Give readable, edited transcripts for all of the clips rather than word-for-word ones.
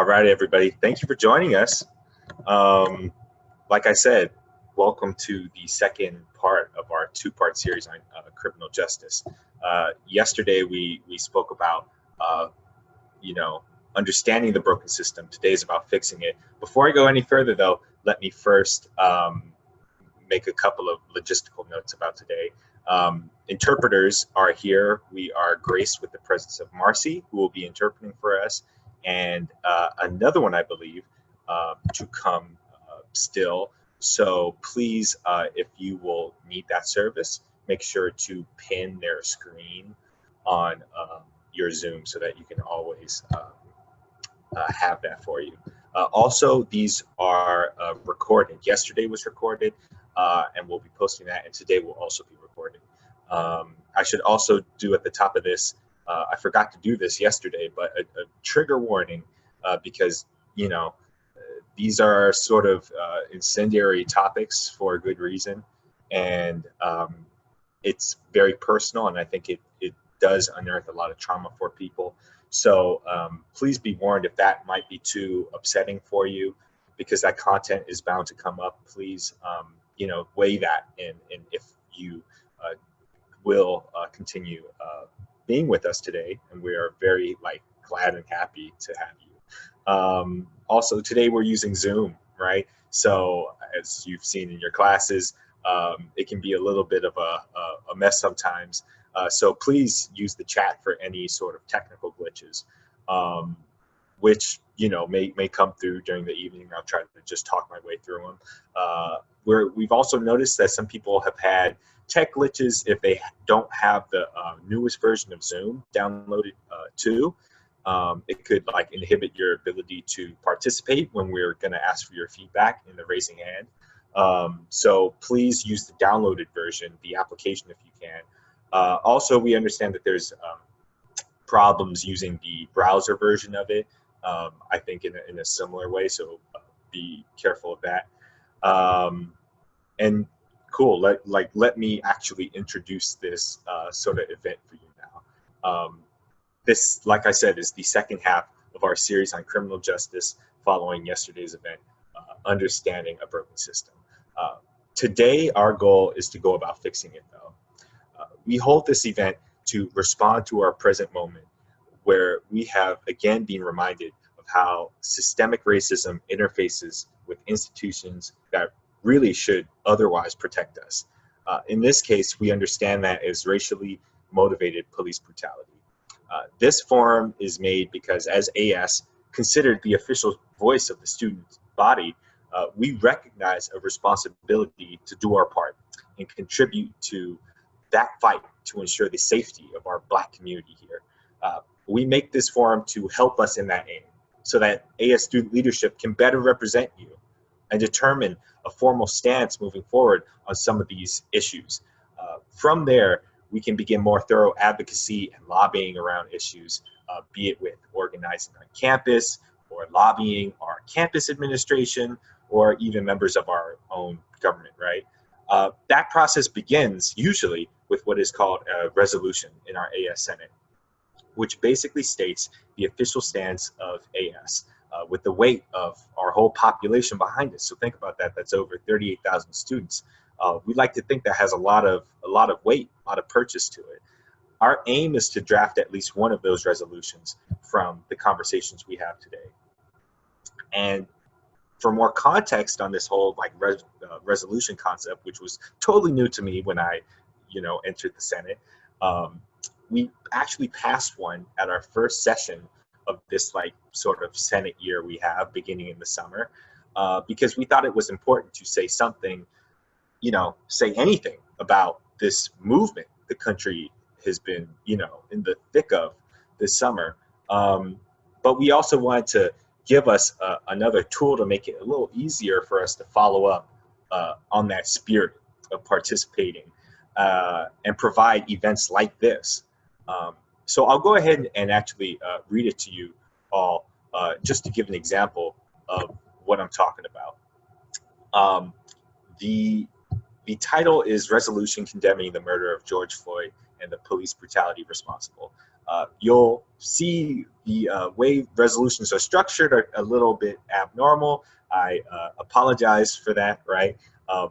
All right, everybody. Thank you for joining us. Like I said, welcome to the second part of our two-part series on criminal justice. Yesterday, we spoke about, understanding the broken system. Today is about fixing it. Before I go any further, though, let me first make a couple of logistical notes about today. Interpreters are here. We are graced with the presence of Marcy, who will be interpreting for us, and another one, I believe, to come still. So please, if you will need that service, make sure to pin their screen on your Zoom so that you can always have that for you. Also, these are recorded. Yesterday was recorded, and we'll be posting that, and today will also be recorded. I should also do at the top of this, I forgot to do this yesterday, but a trigger warning, because, these are sort of incendiary topics for a good reason, and it's very personal, and I think it does unearth a lot of trauma for people. So please be warned if that might be too upsetting for you, because that content is bound to come up. Please, weigh that, and if you will continue being with us today, and we are very glad and happy to have you. Also, today we're using Zoom, right? So as you've seen in your classes, it can be a little bit of a mess sometimes. So please use the chat for any sort of technical glitches, which may come through during the evening. I'll try to just talk my way through them. We've also noticed that some people have had tech glitches if they don't have the newest version of Zoom downloaded too. It could inhibit your ability to participate when we're going to ask for your feedback in the raising hand. So please use the downloaded version, the application, if you can. Also, we understand that there's problems using the browser version of it, I think in a similar way, so be careful of that. And cool, let me actually introduce this sort of event for you now. This, like I said, is the second half of our series on criminal justice following yesterday's event, Understanding a Broken System. Today, our goal is to go about fixing it, though. We hold this event to respond to our present moment, where we have again been reminded of how systemic racism interfaces with institutions that really should otherwise protect us. In this case, we understand that as racially motivated police brutality. This forum is made because, as AS, considered the official voice of the student body, we recognize a responsibility to do our part and contribute to that fight to ensure the safety of our Black community here. We make this forum to help us in that aim, so that AS student leadership can better represent you and determine a formal stance moving forward on some of these issues. From there, we can begin more thorough advocacy and lobbying around issues, be it with organizing on campus or lobbying our campus administration or even members of our own government, right? That process begins usually with what is called a resolution in our AS Senate, which basically states the official stance of AS with the weight of our whole population behind it. So think about that. That's over 38,000 students. We'd like to think that has a lot of weight, a lot of purchase to it. Our aim is to draft at least one of those resolutions from the conversations we have today. And for more context on this whole resolution concept, which was totally new to me when I, entered the Senate, we actually passed one at our first session of this sort of Senate year we have beginning in the summer, because we thought it was important to say something, say anything about this movement the country has been, in the thick of this summer. But we also wanted to give us another tool to make it a little easier for us to follow up on that spirit of participating and provide events like this. So I'll go ahead and actually read it to you all, just to give an example of what I'm talking about. The title is Resolution Condemning the Murder of George Floyd and the Police Brutality Responsible. You'll see the way resolutions are structured are a little bit abnormal. I apologize for that, right?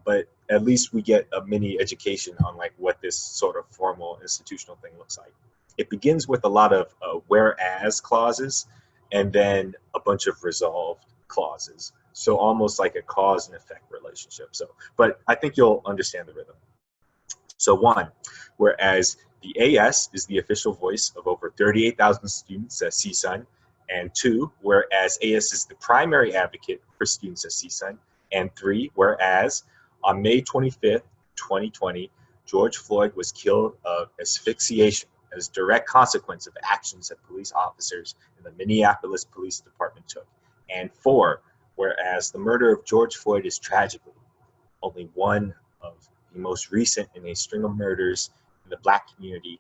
But at least we get a mini education on like what this sort of formal institutional thing looks like. It begins with a lot of whereas clauses and then a bunch of resolved clauses. So almost like a cause and effect relationship. So, but I think you'll understand the rhythm. So one, whereas the AS is the official voice of over 38,000 students at CSUN, and two, whereas AS is the primary advocate for students at CSUN, and three, whereas on May 25th, 2020, George Floyd was killed of asphyxiation as direct consequence of actions that police officers in the Minneapolis Police Department took. And four, whereas the murder of George Floyd is tragically only one of the most recent in a string of murders in the Black community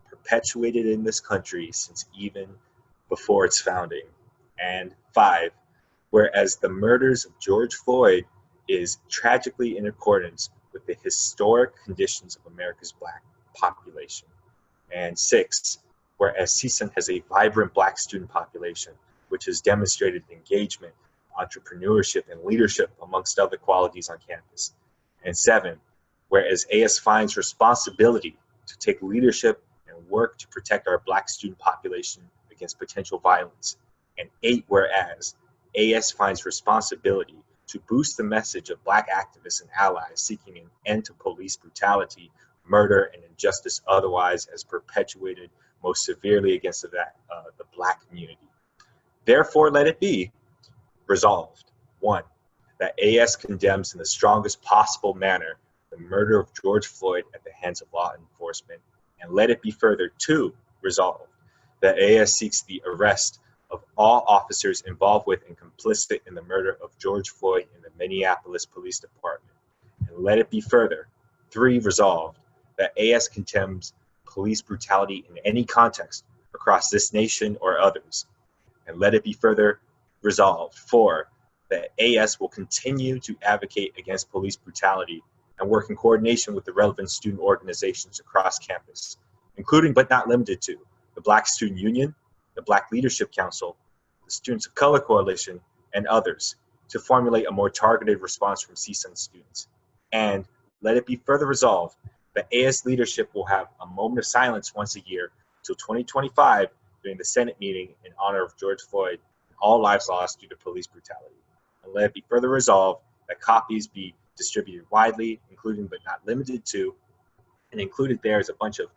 perpetuated in this country since even before its founding. And five, whereas the murders of George Floyd is tragically in accordance with the historic conditions of America's Black population. And six, whereas CSUN has a vibrant Black student population, which has demonstrated engagement, entrepreneurship, and leadership amongst other qualities on campus. And seven, whereas AS finds responsibility to take leadership and work to protect our Black student population against potential violence. And eight, whereas AS finds responsibility to boost the message of Black activists and allies seeking an end to police brutality, murder, and injustice otherwise as perpetuated most severely against the Black community. Therefore, let it be resolved. One, that AS condemns in the strongest possible manner the murder of George Floyd at the hands of law enforcement. And let it be further, two, resolved, that AS seeks the arrest of all officers involved with and complicit in the murder of George Floyd in the Minneapolis Police Department. And let it be further, three, resolved, that AS condemns police brutality in any context across this nation or others. And let it be further resolved, four, that AS will continue to advocate against police brutality and work in coordination with the relevant student organizations across campus, including but not limited to the Black Student Union, the Black Leadership Council, the Students of Color Coalition, and others, to formulate a more targeted response from CSUN students. And let it be further resolved that AS leadership will have a moment of silence once a year till 2025 during the Senate meeting in honor of George Floyd and all lives lost due to police brutality. And let it be further resolved that copies be distributed widely, including but not limited to, and included there is a bunch of,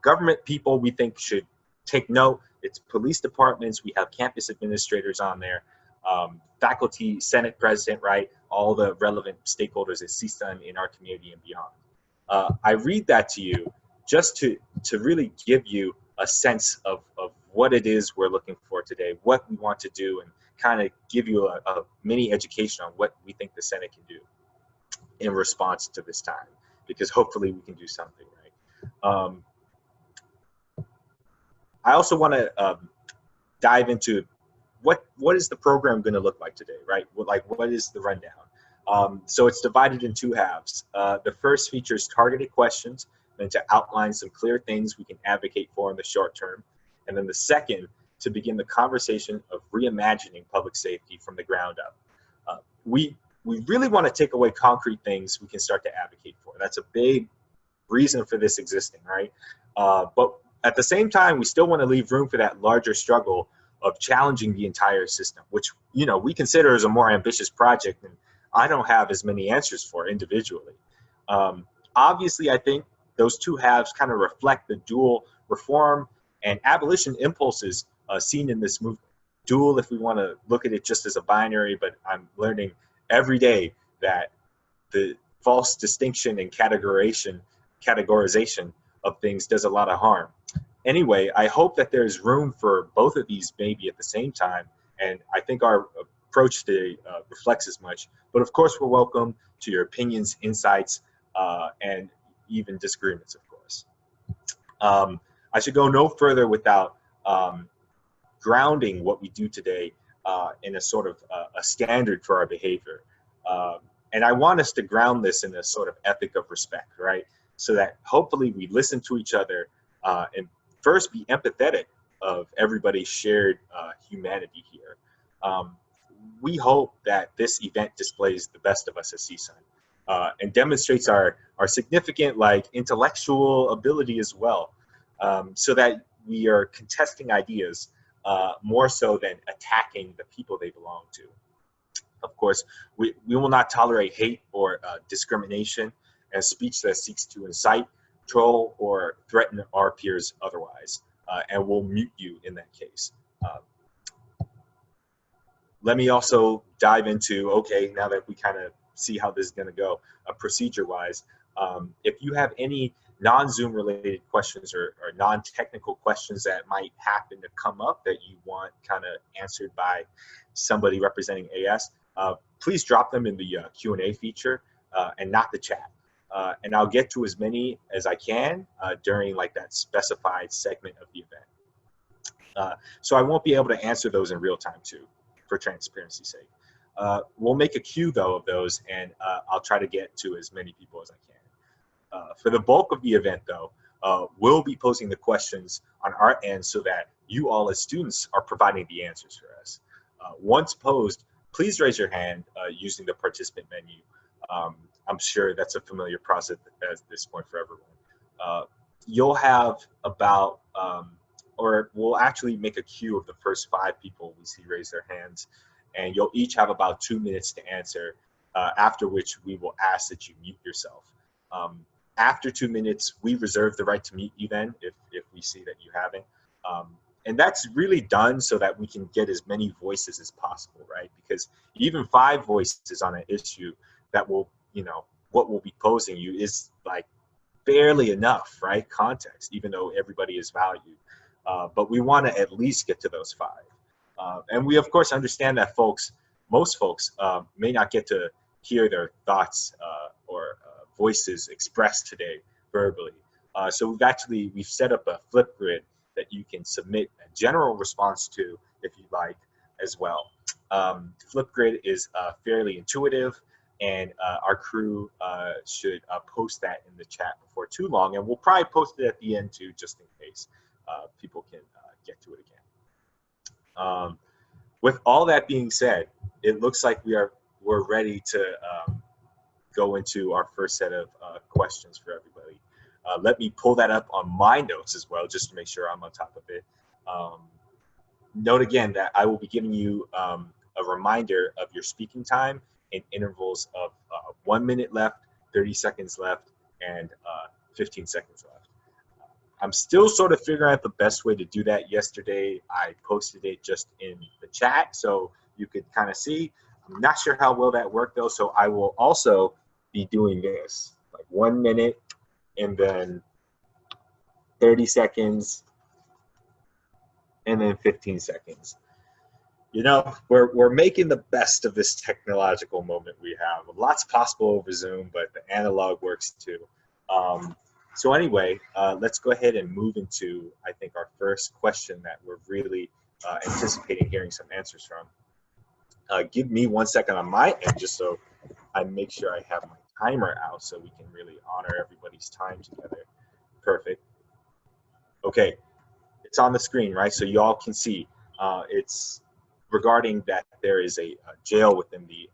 government people we think should take note. It's police departments, we have campus administrators on there, faculty, Senate president, right? All the relevant stakeholders at CSUN in our community and beyond. I read that to you just to really give you a sense of what it is we're looking for today, what we want to do, and kind of give you a mini education on what we think the Senate can do in response to this time, because hopefully we can do something, right? I also want to dive into what is the program going to look like today, right? What is the rundown? So it's divided in two halves. The first features targeted questions and to outline some clear things we can advocate for in the short term. And then the second, to begin the conversation of reimagining public safety from the ground up. We really want to take away concrete things we can start to advocate for. That's a big reason for this existing, right? But at the same time, we still want to leave room for that larger struggle of challenging the entire system, which, we consider as a more ambitious project, and I don't have as many answers for individually. Obviously, I think those two halves kind of reflect the dual reform and abolition impulses seen in this movement. Dual, if we want to look at it just as a binary, but I'm learning every day that the false distinction and categorization of things does a lot of harm. Anyway, I hope that there's room for both of these maybe at the same time, and I think our approach today reflects as much. But of course, we're welcome to your opinions, insights, and even disagreements, of course. I should go no further without grounding what we do today in a sort of a standard for our behavior. And I want us to ground this in a sort of ethic of respect, right? So that hopefully we listen to each other and first be empathetic of everybody's shared humanity here. We hope that this event displays the best of us as CSUN and demonstrates our significant intellectual ability as well, so that we are contesting ideas more so than attacking the people they belong to. Of course, we will not tolerate hate or discrimination and speech that seeks to incite, troll, or threaten our peers otherwise, and we'll mute you in that case. Let me also dive into, okay, now that we kind of see how this is going to go procedure-wise, if you have any non-Zoom related questions or non-technical questions that might happen to come up that you want kind of answered by somebody representing AS, please drop them in the Q&A feature and not the chat. And I'll get to as many as I can during that specified segment of the event. So I won't be able to answer those in real time too, for transparency's sake. We'll make a queue though of those, and I'll try to get to as many people as I can. For the bulk of the event though, we'll be posing the questions on our end so that you all as students are providing the answers for us. Once posed, please raise your hand using the participant menu. I'm sure that's a familiar process at this point for everyone. You'll have about, or we'll actually make a queue of the first 5 people we see raise their hands, and you'll each have about 2 minutes to answer, after which we will ask that you mute yourself. After 2 minutes, we reserve the right to mute you then if we see that you haven't. And that's really done so that we can get as many voices as possible, right? Because even 5 voices on an issue that will, what we'll be posing you is barely enough, right? Context, even though everybody is valued. But we want to at least get to those 5. And we, of course, understand that most folks may not get to hear their thoughts or voices expressed today verbally. So we've set up a Flipgrid that you can submit a general response to if you'd like as well. Flipgrid is fairly intuitive, and our crew should post that in the chat before too long, and we'll probably post it at the end too, just in case people can get to it again. With all that being said, it looks like we're ready to go into our first set of questions for everybody. Let me pull that up on my notes as well, just to make sure I'm on top of it. Note again that I will be giving you a reminder of your speaking time in intervals of 1 minute left, 30 seconds left, and 15 seconds left. I'm still sort of figuring out the best way to do that. Yesterday, I posted it just in the chat so you could kind of see. I'm not sure how well that worked though, so I will also be doing this, 1 minute and then 30 seconds and then 15 seconds. We're making the best of this technological moment we have. Lots possible over Zoom, but the analog works too. So anyway, let's go ahead and move into, I think, our first question that we're really anticipating hearing some answers from. Give me 1 second on my end, just so I make sure I have my timer out so we can really honor everybody's time together. Perfect. Okay, it's on the screen, right? So you all can see. It's regarding that there is a jail within the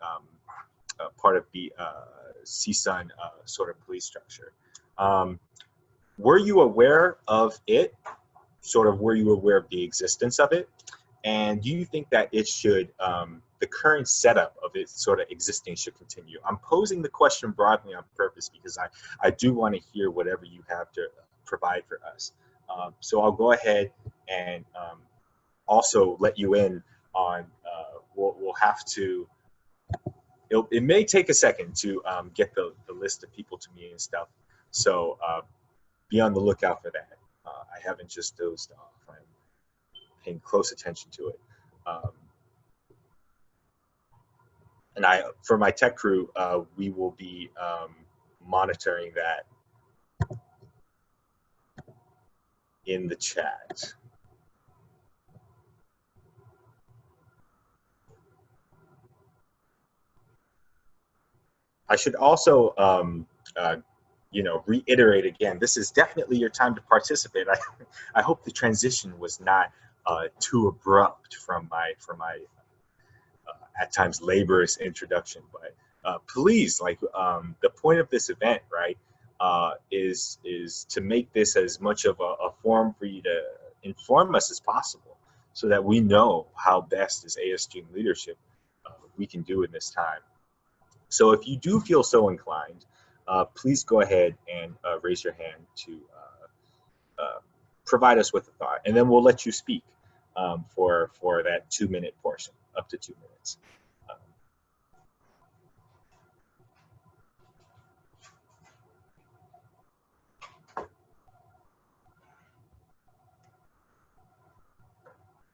part of the CSUN sort of police structure. Were you aware of it? Were you aware of the existence of it? And do you think that it should, the current setup of it sort of existing should continue? I'm posing the question broadly on purpose because I do want to hear whatever you have to provide for us. So I'll go ahead and also let you in on, we'll have to, it may take a second to get the list of people to me and stuff. So be on the lookout for that. I haven't just dozed off. I'm paying close attention to it. And for my tech crew, we will be monitoring that in the chat. I should also reiterate again, this is definitely your time to participate. I hope the transition was not too abrupt from my at times laborious introduction, but please, like, the point of this event, right, is to make this as much of a forum for you to inform us as possible, so that we know how best as ASG leadership we can do in this time. So if you do feel so inclined, please go ahead and raise your hand to provide us with a thought, and then we'll let you speak for that 2-minute portion, up to 2 minutes.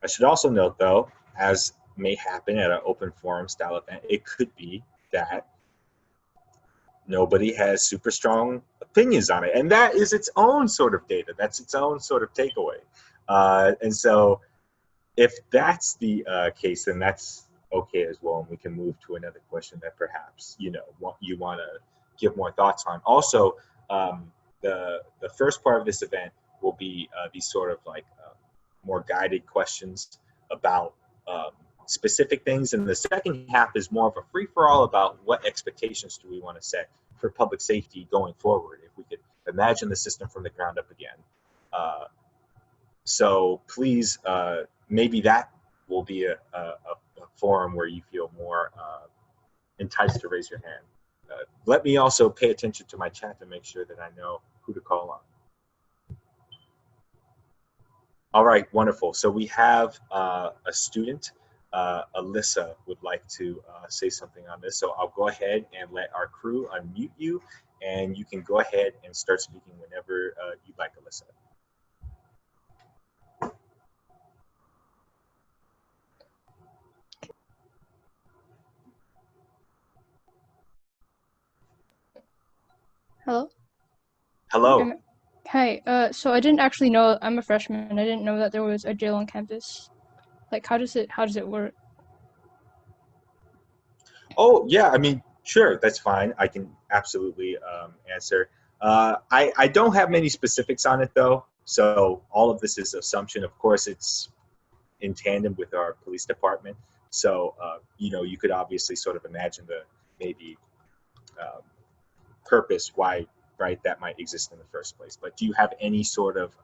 I should also note, though, as may happen at an open forum style event, it could be that nobody has super strong opinions on it, and that is its own sort of data. That's its own sort of takeaway. And so if that's the case, then that's okay as well, and we can move to another question that perhaps you want to give more thoughts on. Also, the first part of this event will be these sort of like more guided questions about specific things, and the second half is more of a free-for-all about what expectations do we want to set for public safety going forward, if we could imagine the system from the ground up again. So please, maybe that will be a forum where you feel more enticed to raise your hand. Let me also pay attention to my chat to make sure that I know who to call on. All right, wonderful. So we have a student, Alyssa, would like to say something on this. So I'll go ahead and let our crew unmute you, and you can go ahead and start speaking whenever you'd like, Alyssa. Hello? Hello. Hi, so I didn't actually know, I'm a freshman, I didn't know that there was a jail on campus. Like, how does it work? Oh, yeah, I mean, sure, that's fine. I can absolutely answer. I don't have many specifics on it, though, so all of this is assumption. Of course, it's in tandem with our police department, so you could obviously sort of imagine the maybe purpose why, right, that might exist in the first place. But do you have any sort of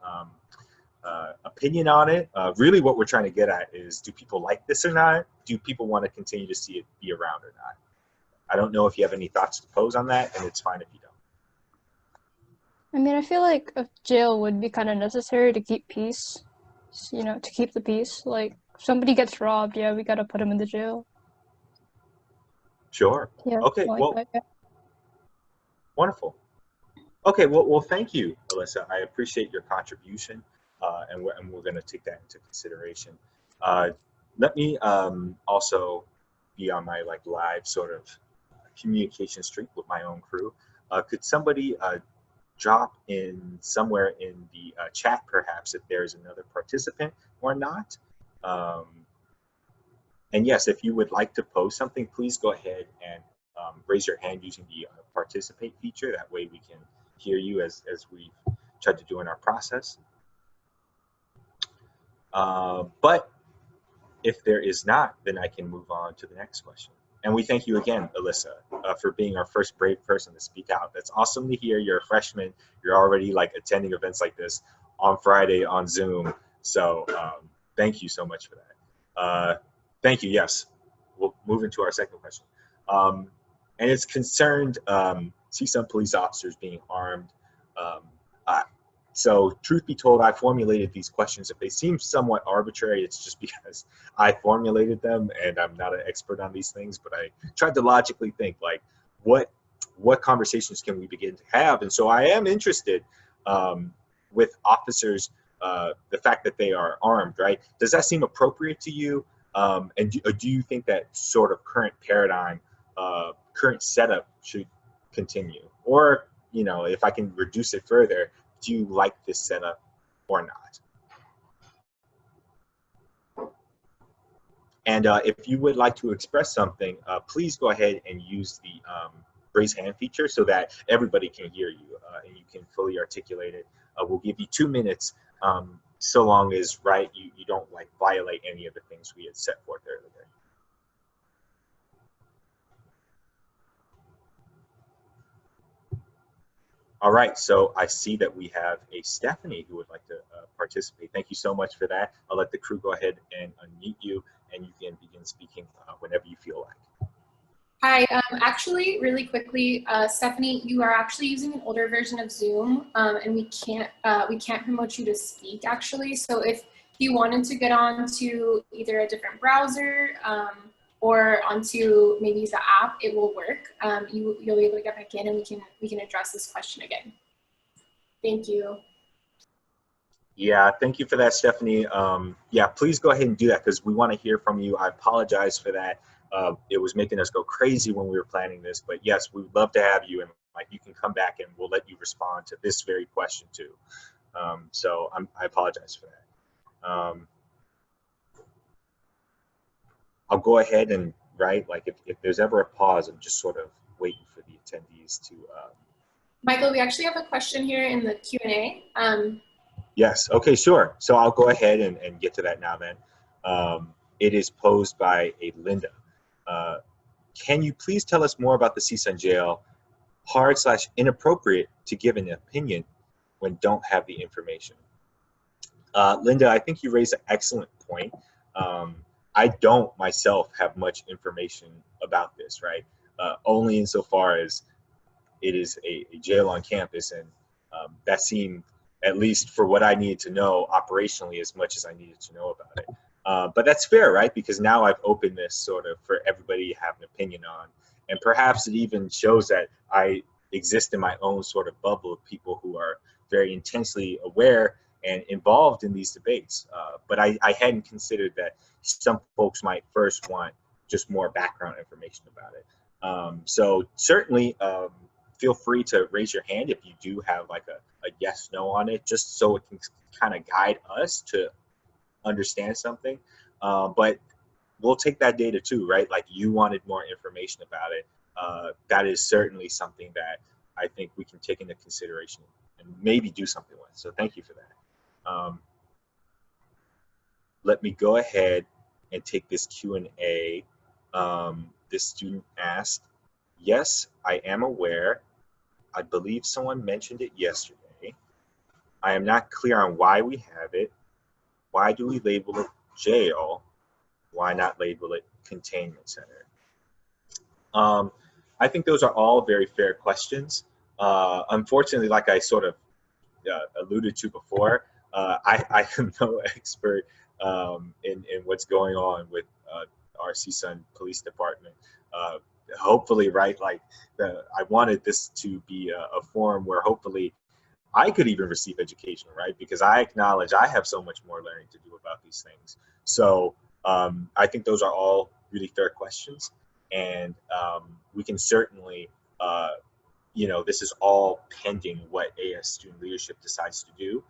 opinion on it? Really what we're trying to get at is, do people like this or not? Do people want to continue to see it be around or not? I don't know if you have any thoughts to pose on that, and it's fine if you don't. I mean, I feel like a jail would be kind of necessary to keep peace, to keep the peace. Like, if somebody gets robbed, yeah, we gotta put them in the jail. Sure. Yeah. Okay, well, that, yeah. Wonderful. Okay, well, thank you, Alyssa. I appreciate your contribution, and we're going to take that into consideration. Let me also be on my live sort of communication streak with my own crew. Could somebody drop in somewhere in the chat, perhaps, if there's another participant or not? And yes, if you would like to pose something, please go ahead and raise your hand using the participate feature. That way we can hear you as we've tried to do in our process. But if there is not, then I can move on to the next question. And we thank you again, Alyssa, for being our first brave person to speak out. That's awesome to hear. You're a freshman. You're already attending events like this on Friday on Zoom. So thank you so much for that. Thank you. Yes, we'll move into our second question. And it's concerned CSUN police officers being armed. So truth be told, I formulated these questions. If they seem somewhat arbitrary, it's just because I formulated them and I'm not an expert on these things, but I tried to logically think what conversations can we begin to have? And so I am interested with officers, the fact that they are armed, right? Does that seem appropriate to you? And do you think that sort of current paradigm, current setup should continue? Or, if I can reduce it further, do you like this setup or not? And if you would like to express something, please go ahead and use raise hand feature so that everybody can hear you and you can fully articulate it. We'll give you 2 minutes, so long as, right, you don't like violate any of the things we had set forth earlier. All right, so I see that we have a Stephanie who would like to participate. Thank you so much for that. I'll let the crew go ahead and unmute you, and you can begin speaking whenever you feel like. Hi, actually, really quickly, Stephanie, you are actually using an older version of Zoom, and we can't promote you to speak, actually. So if you wanted to get on to either a different browser or onto maybe the app, it will work. You'll be able to get back in, and we can address this question again. Thank you. Yeah, thank you for that, Stephanie. Yeah, please go ahead and do that because we want to hear from you. I apologize for that. It was making us go crazy when we were planning this, but yes, we would love to have you, and like you can come back and we'll let you respond to this very question too. So I apologize for that. I'll go ahead and, right, like if there's ever a pause, I'm just sort of waiting for the attendees to. Michael, we actually have a question here in the Q&A. Yes, okay, sure. So I'll go ahead and get to that now then. It is posed by a Linda. Can you please tell us more about the CSUN jail? /inappropriate to give an opinion when don't have the information. Linda, I think you raised an excellent point. I don't myself have much information about this, right? Only insofar as it is a jail on campus, and that seemed, at least for what I needed to know operationally, as much as I needed to know about it. But that's fair, right? Because now I've opened this sort of for everybody to have an opinion on. And perhaps it even shows that I exist in my own sort of bubble of people who are very intensely aware and involved in these debates. But I hadn't considered that some folks might first want just more background information about it. So certainly feel free to raise your hand if you do have like a yes, no on it, just so it can kind of guide us to understand something. But we'll take that data too, right? Like you wanted more information about it. That is certainly something that I think we can take into consideration and maybe do something with. So thank you for that. Let me go ahead and take this Q&A. This student asked, yes, I am aware. I believe someone mentioned it yesterday. I am not clear on why we have it. Why do we label it jail? Why not label it containment center? I think those are all very fair questions. Unfortunately, like I sort of alluded to before, I am no expert in what's going on with our CSUN police department. Hopefully, right, like I wanted this to be a forum where hopefully I could even receive education, right? Because I acknowledge I have so much more learning to do about these things. So I think those are all really fair questions. And we can certainly, you know, this is all pending what AS student leadership decides to do.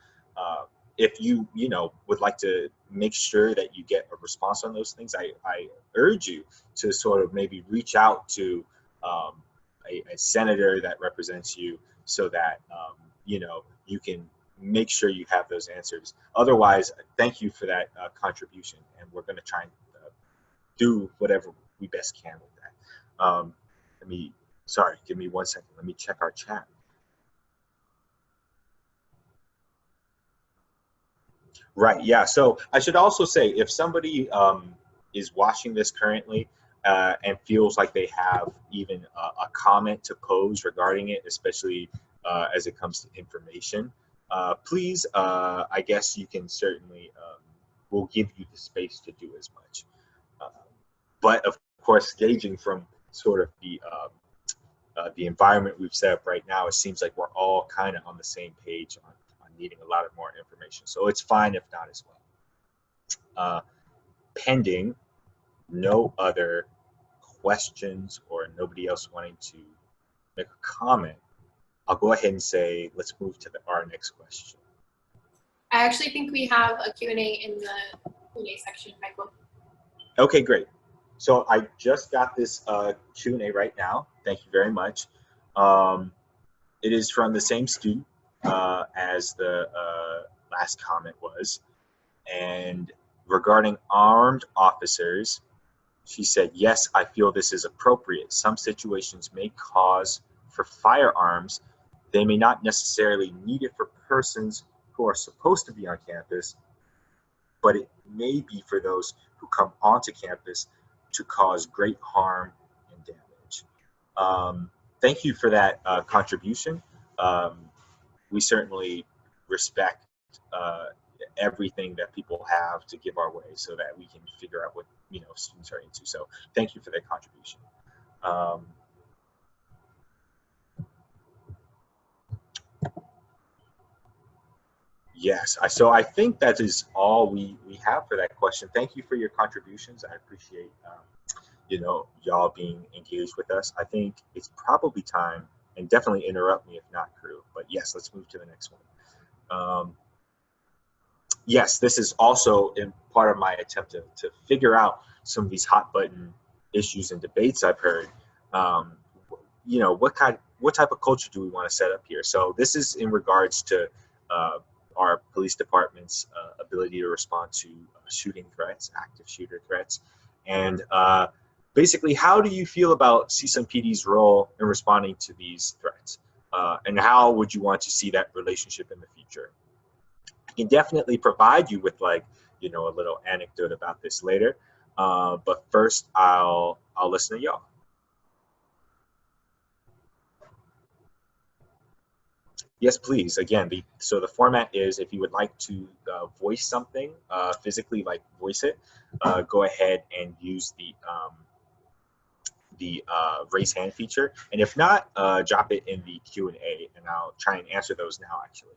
If you know, would like to make sure that you get a response on those things, I urge you to sort of maybe reach out to a senator that represents you so that, you know, you can make sure you have those answers. Otherwise, thank you for that contribution, and we're going to try and do whatever we best can with that. Sorry, give me 1 second. Let me check our chat. Right, yeah, so I should also say, if somebody is watching this currently and feels like they have even a comment to pose regarding it, especially as it comes to information, please, I guess you can certainly, we'll give you the space to do as much. But of course, gauging from sort of the environment we've set up right now, it seems like we're all kind of on the same page on needing a lot of more information. So it's fine if not as well. Pending no other questions or nobody else wanting to make a comment, I'll go ahead and say, let's move to our next question. I actually think we have a Q&A in the Q&A section, Michael. Okay, great. So I just got this Q&A right now. Thank you very much. It is from the same student as the last comment was. And regarding armed officers, she said, yes, I feel this is appropriate. Some situations may cause for firearms. They may not necessarily need it for persons who are supposed to be on campus, but it may be for those who come onto campus to cause great harm and damage. Thank you for that contribution. We certainly respect everything that people have to give our way so that we can figure out what students are into. So thank you for that contribution. Yes, so I think that is all we have for that question. Thank you for your contributions. I appreciate y'all being engaged with us. I think it's probably time, and definitely interrupt me if not, crew. But yes, let's move to the next one. Yes, this is also in part of my attempt to figure out some of these hot button issues and debates I've heard. What type of culture do we want to set up here? So this is in regards to our police department's ability to respond to shooting threats, active shooter threats, and basically, how do you feel about CSUN PD's role in responding to these threats, and how would you want to see that relationship in the future? I can definitely provide you with a little anecdote about this later, but first I'll listen to y'all. Yes, please. Again, so the format is, if you would like to voice something, physically voice it, go ahead and use the raise hand feature, and if not, drop it in the Q&A, and I'll try and answer those now, actually.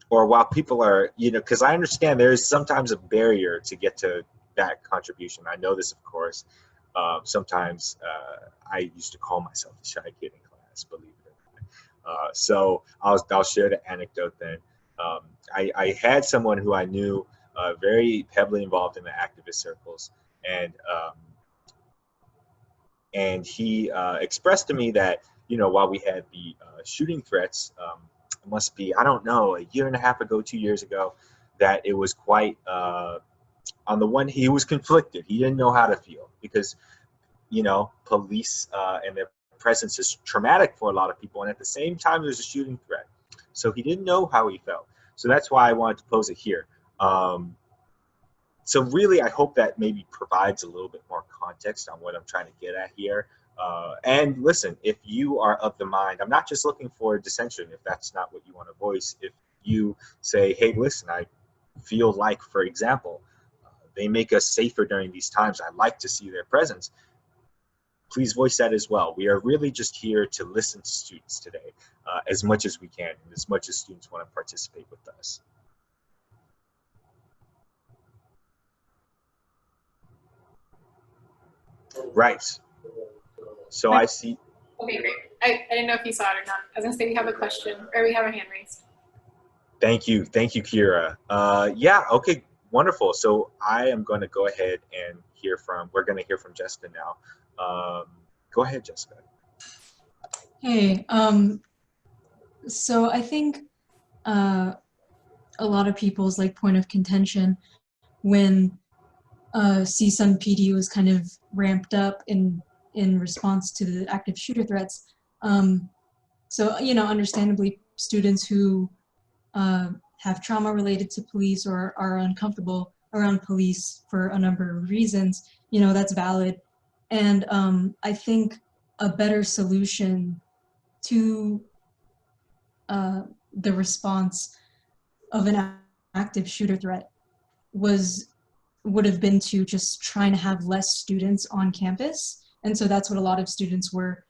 Or while people are, because I understand there is sometimes a barrier to get to that contribution. I know this, of course. Sometimes I used to call myself the shy kid in class, believe it or not. So I'll share the anecdote then. I had someone who I knew very heavily involved in the activist circles, and he expressed to me that while we had the shooting threats, it must be, I don't know, a year and a half ago, 2 years ago, that it was quite on the one, he was conflicted. He didn't know how to feel because police and their presence is traumatic for a lot of people, and at the same time there's a shooting threat, so he didn't know how he felt. So that's why I wanted to pose it here. So really, I hope that maybe provides a little bit more context on what I'm trying to get at here. And listen, if you are of the mind, I'm not just looking for dissension if that's not what you want to voice. If you say, hey, listen, I feel like, for example, they make us safer during these times, I'd like to see their presence, please voice that as well. We are really just here to listen to students today as much as we can, and as much as students want to participate with us. Right. So I see. Okay, great. I didn't know if you saw it or not. I was gonna say we have a question, or we have a hand raised. Thank you, Kira. Yeah, okay, wonderful. So I am going to go ahead and we're going to hear from Jessica now. Go ahead, Jessica. Hey, so I think a lot of people's point of contention when CSUN PD was kind of ramped up in response to the active shooter threats. So, understandably, students who have trauma related to police or are uncomfortable around police for a number of reasons, that's valid. And I think a better solution to the response of an active shooter threat would have been to just trying to have less students on campus. And so that's what a lot of students were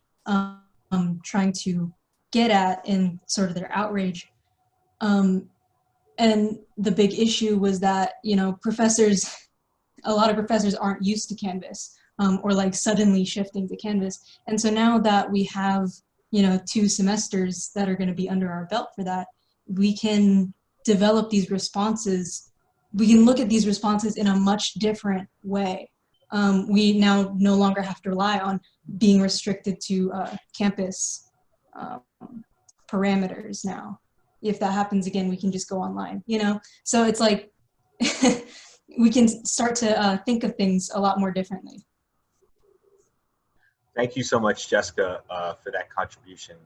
trying to get at in sort of their outrage. And the big issue was that, a lot of professors aren't used to Canvas or suddenly shifting to Canvas. And so now that we have, 2 semesters that are going to be under our belt for that, we can develop these responses, we can look at these responses in a much different way. We now no longer have to rely on being restricted to campus parameters now. If that happens again, we can just go online, you know? So it's like, we can start to think of things a lot more differently. Thank you so much, Jessica, for that contribution.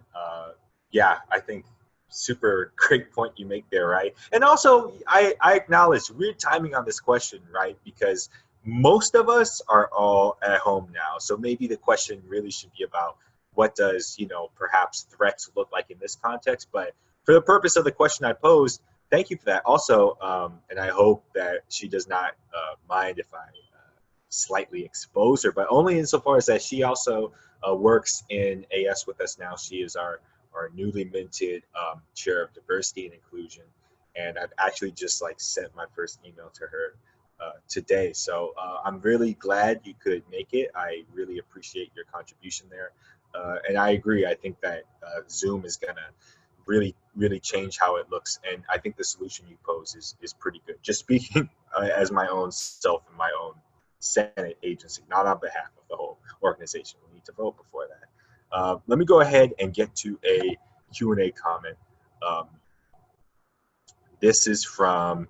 Yeah, I think super great point you make there, right? And also, I acknowledge weird timing on this question, right? Because most of us are all at home now. So maybe the question really should be about what does, you know, perhaps threats look like in this context. But for the purpose of the question I posed, thank you for that. Also, and I hope that she does not mind if I slightly expose her, but only insofar as that she also works in AS with us now. She is our newly minted chair of diversity and inclusion, and I've actually just like sent my first email to her today. So I'm really glad you could make it. I really appreciate your contribution there, and I agree. I think that Zoom is gonna really change how it looks, and I think the solution you pose is pretty good. Just speaking as my own self and my own Senate agency, not on behalf of the whole organization. We need to vote before that. Let me go ahead and get to a Q&A comment. This is from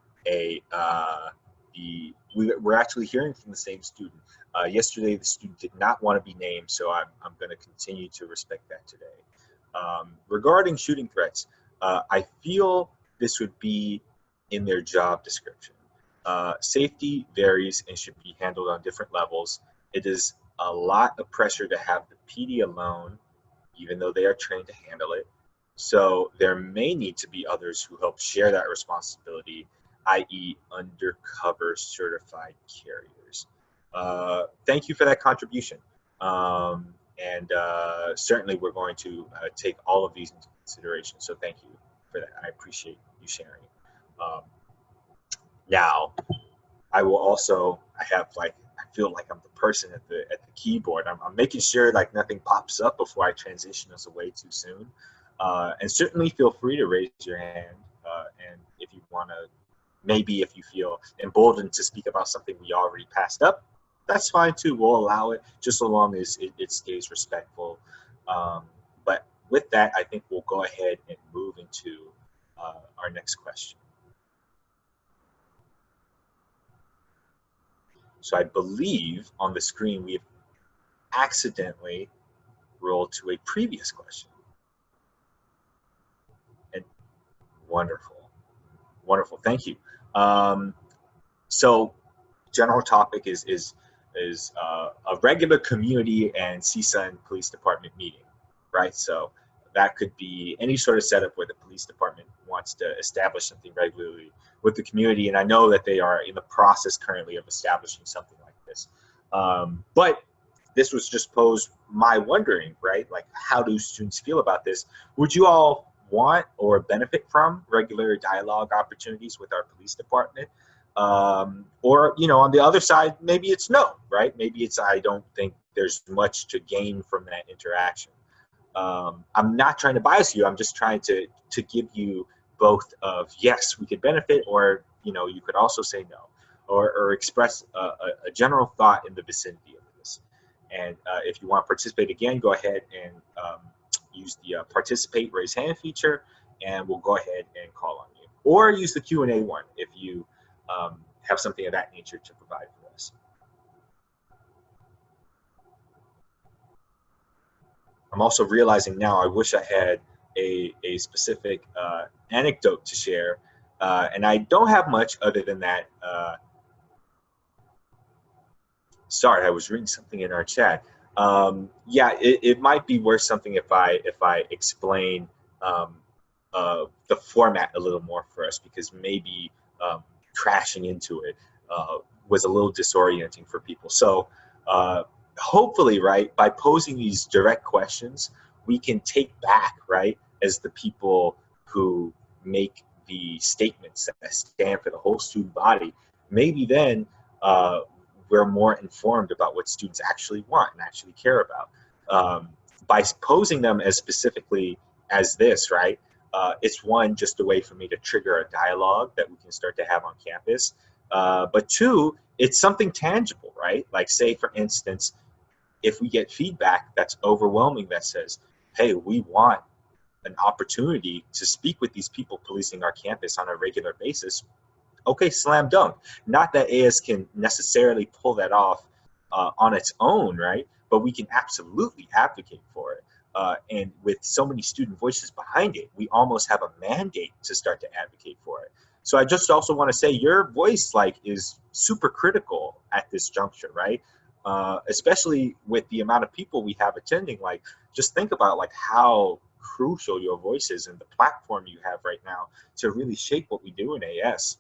we're actually hearing from the same student. Yesterday, the student did not want to be named, so I'm going to continue to respect that today. Regarding shooting threats, I feel this would be in their job description. Safety varies and should be handled on different levels. It is a lot of pressure to have the PD alone, even though they are trained to handle it. So there may need to be others who help share that responsibility, i.e. undercover certified carriers. Thank you for that contribution. And certainly we're going to take all of these into consideration. So thank you for that. I appreciate you sharing. Now, I will also, I feel like I'm the person at the keyboard. I'm making sure like nothing pops up before I transition us away too soon. And certainly feel free to raise your hand. And if you want to, maybe if you feel emboldened to speak about something we already passed up, that's fine too. We'll allow it just so long as it stays respectful. But with that, I think we'll go ahead and move into our next question. So I believe on the screen we've accidentally rolled to a previous question. And wonderful, wonderful, thank you. So general topic is a regular community and CSUN police department meeting, right? So that could be any sort of setup where the police department wants to establish something regularly with the community. And I know that they are in the process currently of establishing something like this. But this was just posed my wondering, right? Like, how do students feel about this? Would you all want or benefit from regular dialogue opportunities with our police department? Or, you know, on the other side, maybe it's no, right? Maybe it's, I don't think there's much to gain from that interaction. I'm not trying to bias you. I'm just trying to give you both of, yes, we could benefit, or, you know, you could also say no, or express a general thought in the vicinity of this. And if you want to participate again, go ahead and use the participate raise hand feature, and we'll go ahead and call on you. Or use the Q&A one if you have something of that nature to provide for us. I'm also realizing now I wish I had a specific anecdote to share, and I don't have much other than that. Sorry, I was reading something in our chat. Yeah, it might be worth something if I explain the format a little more for us, because maybe crashing into it was a little disorienting for people. So hopefully, right, by posing these direct questions, we can take back, right, as the people who make the statements that stand for the whole student body, maybe then we're more informed about what students actually want and actually care about. By posing them as specifically as this, right, It's one, just a way for me to trigger a dialogue that we can start to have on campus. But two, it's something tangible, right? Like, say, for instance, if we get feedback that's overwhelming that says, hey, we want an opportunity to speak with these people policing our campus on a regular basis, okay, slam dunk. Not that AS can necessarily pull that off on its own, right? But we can absolutely advocate for it. And with so many student voices behind it, we almost have a mandate to start to advocate for it. So I just also want to say your voice is super critical at this juncture, right? Especially with the amount of people we have attending. Just think about how crucial your voice is and the platform you have right now to really shape what we do in AS.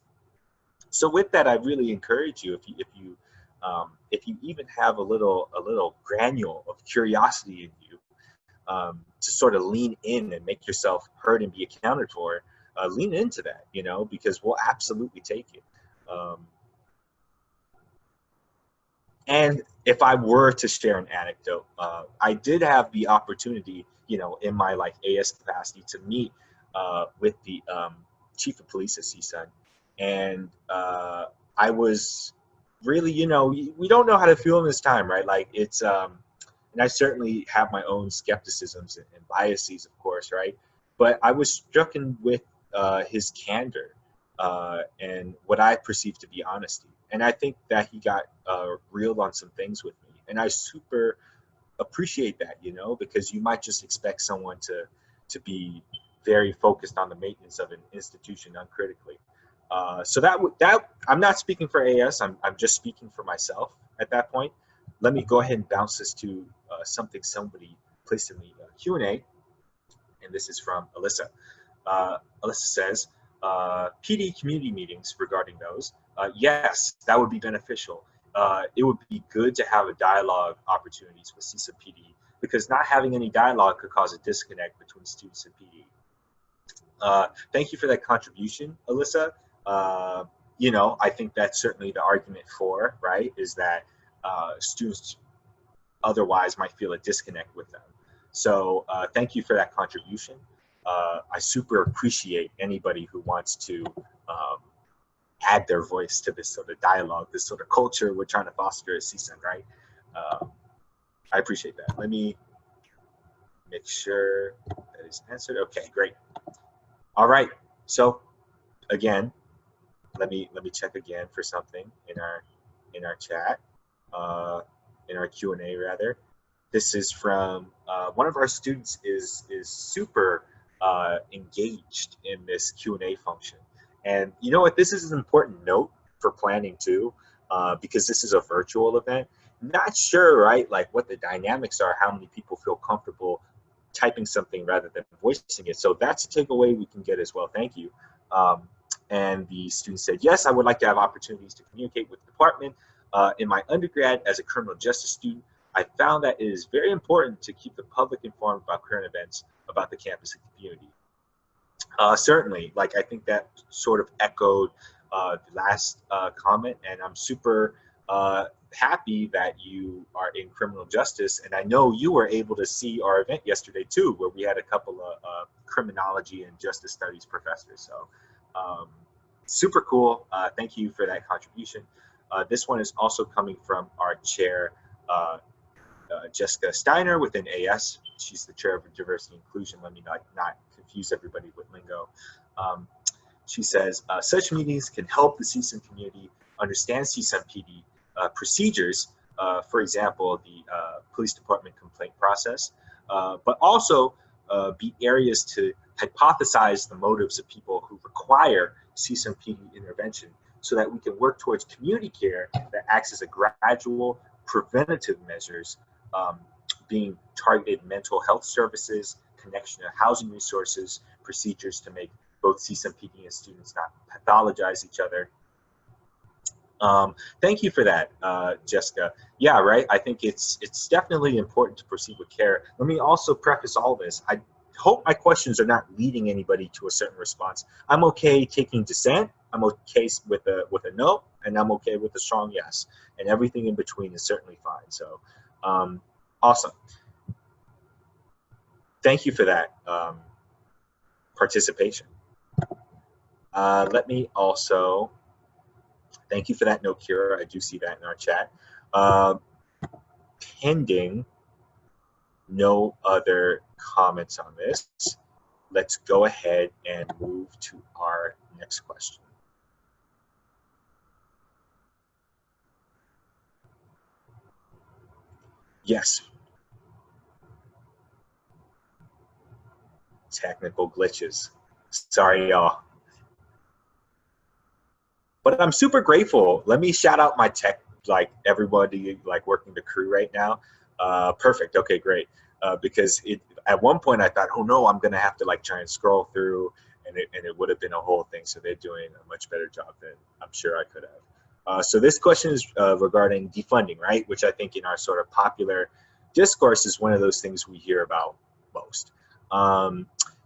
So with that, I really encourage you, if you even have a little granule of curiosity in you, to sort of lean in and make yourself heard and be accounted for, lean into that, because we'll absolutely take it. And if I were to share an anecdote, I did have the opportunity, in my AS capacity to meet with the chief of police at CSUN. And I was really, we don't know how to feel in this time, right? And I certainly have my own skepticisms and biases, of course, right? But I was struck with his candor and what I perceive to be honesty. And I think that he got reeled on some things with me. And I super appreciate that, because you might just expect someone to be very focused on the maintenance of an institution uncritically. So that I'm not speaking for AS, I'm just speaking for myself at that point. Let me go ahead and bounce this to something somebody placed in the Q&A, and this is from Alyssa. Alyssa says, PD community meetings regarding those. Yes, that would be beneficial. It would be good to have a dialogue opportunities with CSUN PD, because not having any dialogue could cause a disconnect between students and PD. Thank you for that contribution, Alyssa. I think that's certainly the argument for, right, is that students otherwise might feel a disconnect with them. So thank you for that contribution. I super appreciate anybody who wants to add their voice to this sort of dialogue, this sort of culture we're trying to foster at CSUN, right? I appreciate that. Let me make sure that is answered. Okay, great. All right. So again, let me check again for something in our chat, in our Q&A rather. This is from one of our students is super engaged in this Q&A function. And you know what, this is an important note for planning too, because this is a virtual event. Not sure, right, what the dynamics are, how many people feel comfortable typing something rather than voicing it. So that's a takeaway we can get as well. Thank you. And the student said, yes, I would like to have opportunities to communicate with the department. In my undergrad as a criminal justice student, I found that it is very important to keep the public informed about current events about the campus and community. Certainly, I think that sort of echoed the last comment, and I'm super happy that you are in criminal justice, and I know you were able to see our event yesterday too, where we had a couple of criminology and justice studies professors. So super cool. Thank you for that contribution. This one is also coming from our chair, Jessica Steiner within AS. She's the chair of diversity and inclusion. Let me not confuse everybody with lingo. She says, such meetings can help the CSUN community understand CSUN PD procedures, for example, the police department complaint process, but also be areas to hypothesize the motives of people who require CSUN PD intervention, so that we can work towards community care that acts as a gradual preventative measures, being targeted mental health services, connection to housing resources, procedures to make both CSUN PD and students not pathologize each other. Thank you for that, Jessica. Yeah, right. I think it's definitely important to proceed with care. Let me also preface all this. I hope my questions are not leading anybody to a certain response. I'm okay taking dissent. I'm okay with a no, and I'm okay with a strong yes. And everything in between is certainly fine. So awesome. Thank you for that. participation. Let me also, thank you for that note, Kira. I do see that in our chat. Pending no other comments on this, let's go ahead and move to our next question. Yes. Technical glitches. Sorry, y'all. But I'm super grateful. Let me shout out my tech, like everybody like working the crew right now. Perfect. Okay, great. Because at one point I thought, oh no, I'm gonna have to like try and scroll through, and it would have been a whole thing. So they're doing a much better job than I'm sure I could have. So this question is regarding defunding, right? Which I think in our sort of popular discourse is one of those things we hear about most.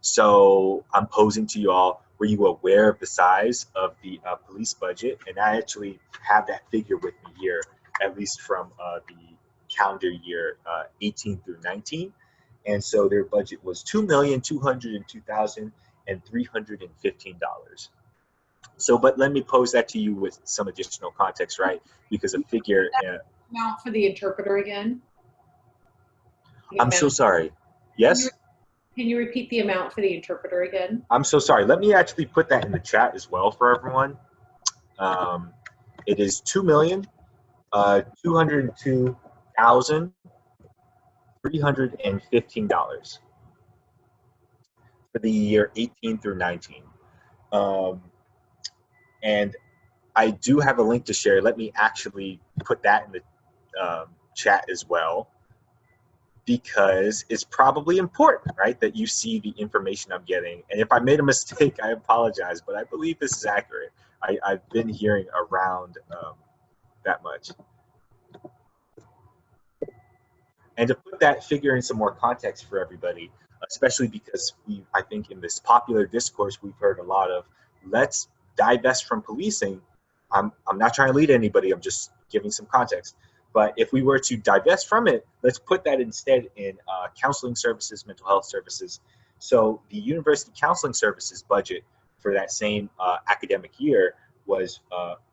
So I'm posing to you all, were you aware of the size of the police budget? And I actually have that figure with me here, at least from the calendar year 18 through 19. And so their budget was $2,202,315. So, but let me pose that to you with some additional context, right? Because a figure. Amount for the interpreter again? I'm so sorry. Yes? Can you repeat the amount for the interpreter again? I'm so sorry. Let me actually put that in the chat as well for everyone. It is $2,202,315 for the year 18 through 19. And I do have a link to share. Let me actually put that in the chat as well, because it's probably important, right, that you see the information I'm getting. And if I made a mistake, I apologize, but I believe this is accurate. I've been hearing around that much. And to put that figure in some more context for everybody, especially because I think in this popular discourse, we've heard a lot of, let's divest from policing. I'm not trying to lead anybody, I'm just giving some context. But if we were to divest from it, let's put that instead in counseling services, mental health services. So the university counseling services budget for that same academic year was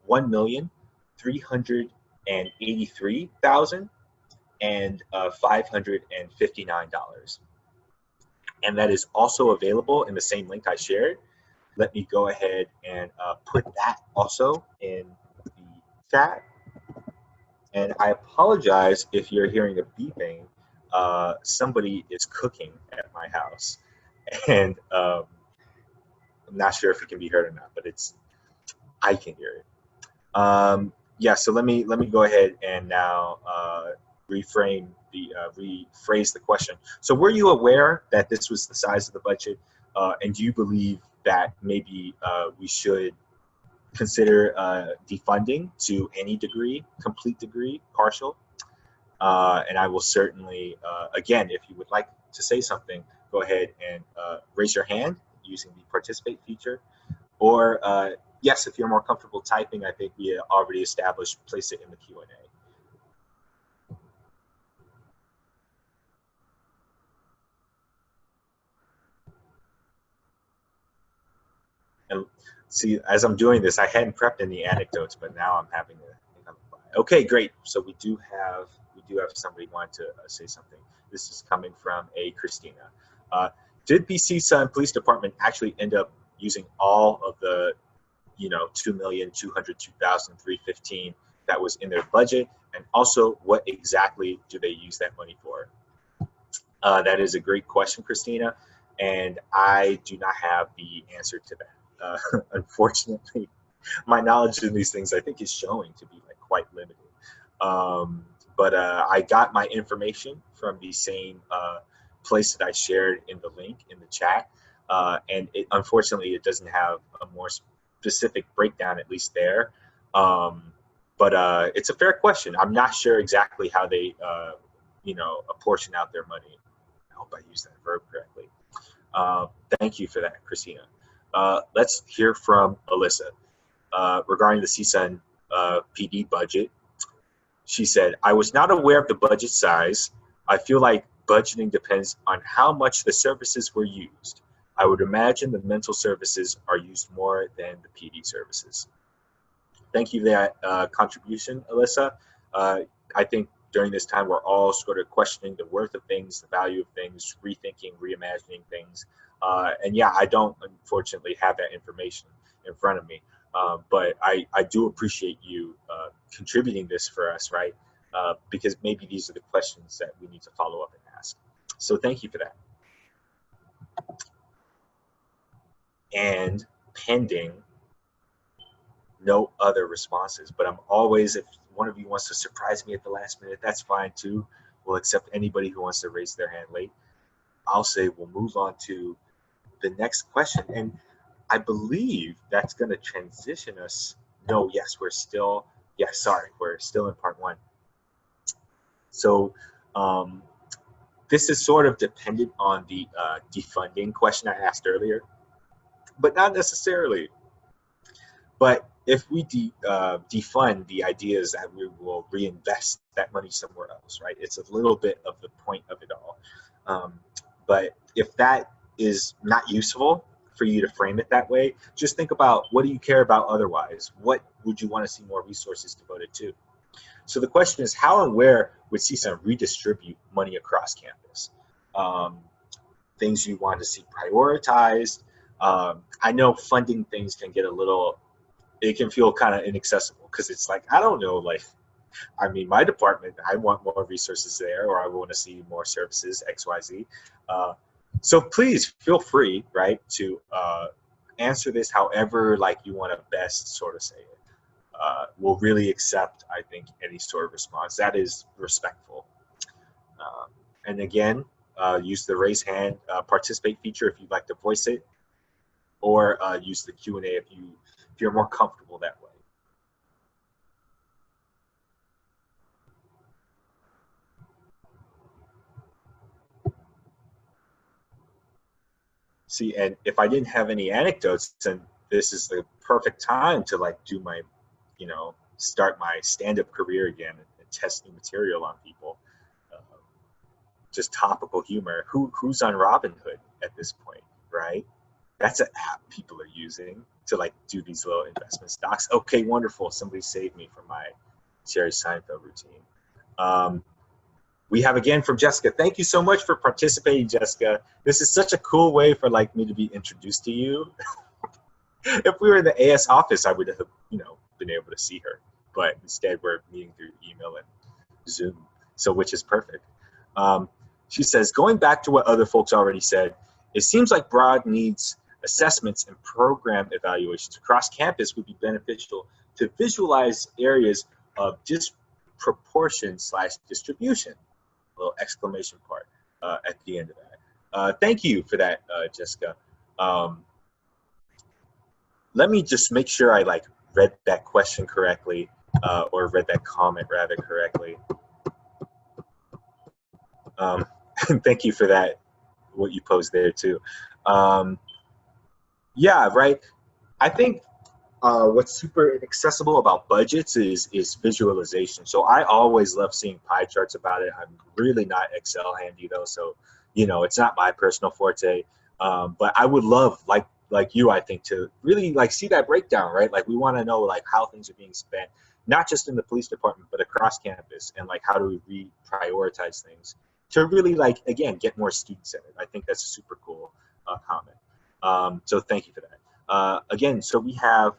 $1,383,559. And that is also available in the same link I shared. Let me go ahead and put that also in the chat. And I apologize if you're hearing a beeping. Somebody is cooking at my house, and I'm not sure if it can be heard or not, but I can hear it. Yeah, so let me go ahead and now rephrase the question. So were you aware that this was the size of the budget, and do you believe that maybe we should consider defunding to any degree, complete degree, partial? And I will certainly, again, if you would like to say something, go ahead and raise your hand using the participate feature. Or yes, if you're more comfortable typing, I think we already established, place it in the Q&A. And see, as I'm doing this, I hadn't prepped any anecdotes, but now I'm having to. Okay, great. So we do have somebody wanting to say something. This is coming from a Christina. Did the CSUN Police Department actually end up using all of the, $2,202,315 that was in their budget? And also, what exactly do they use that money for? That is a great question, Christina, and I do not have the answer to that. Unfortunately, my knowledge in these things I think is showing to be like quite limited. But I got my information from the same place that I shared in the link in the chat, and unfortunately it doesn't have a more specific breakdown, at least there. But it's a fair question. I'm not sure exactly how they apportion out their money. I hope I used that verb correctly. Thank you for that, Christina. Let's hear from Alyssa regarding the CSUN PD budget. She said, I was not aware of the budget size. I feel like budgeting depends on how much the services were used. I would imagine the mental services are used more than the PD services. Thank you for that contribution, Alyssa. I think during this time, we're all sort of questioning the worth of things, the value of things, rethinking, reimagining things. And yeah, I don't unfortunately have that information in front of me, but I do appreciate you contributing this for us, right? Because maybe these are the questions that we need to follow up and ask. So thank you for that. And pending no other responses, but I'm always, if one of you wants to surprise me at the last minute, that's fine too. We'll accept anybody who wants to raise their hand late. I'll say we'll move on to the next question. And I believe that's going to transition us. No, yes, we're still, yes, sorry, we're still in part one. So this is sort of dependent on the defunding question I asked earlier, but not necessarily. But if we defund, the idea is that we will reinvest that money somewhere else, right? It's a little bit of the point of it all. But if that is not useful for you to frame it that way, just think about, what do you care about otherwise? What would you want to see more resources devoted to? So the question is, how and where would CSUN redistribute money across campus? Things you want to see prioritized. I know funding things can get a little, it can feel kind of inaccessible, because it's like, I don't know, like, I mean, my department, I want more resources there, or I want to see more services, XYZ. So please feel free, right, to answer this however, like, you want to best sort of say it. We'll really accept, I think, any sort of response that is respectful. And again, use the raise hand participate feature if you'd like to voice it, or use the Q&A if you're more comfortable that way. See, and if I didn't have any anecdotes, then this is the perfect time to like do my, you know, start my stand-up career again and test new material on people. Just topical humor. Who's on Robinhood at this point, right? That's an app people are using to like do these little investment stocks. Okay, wonderful. Somebody saved me from my Jerry Seinfeld routine. We have again from Jessica. Thank you so much for participating, Jessica. This is such a cool way for like me to be introduced to you. If we were in the AS office, I would have, you know, been able to see her, but instead we're meeting through email and Zoom, so which is perfect. She says, going back to what other folks already said, it seems like broad needs assessments and program evaluations across campus would be beneficial to visualize areas of disproportion / distribution. Little exclamation part at the end of that. Thank you for that, Jessica. Let me just make sure I like read that question correctly, or read that comment rather correctly. And thank you for that, what you posed there too. Yeah, right. I think what's super inaccessible about budgets is visualization. So I always love seeing pie charts about it. I'm really not Excel handy though, so you know, it's not my personal forte. But I would love, like you, I think, to really like see that breakdown, right? Like we want to know like how things are being spent, not just in the police department, but across campus, and like how do we reprioritize things to really like, again, get more students in it. I think that's a super cool comment. So thank you for that. Again, so we have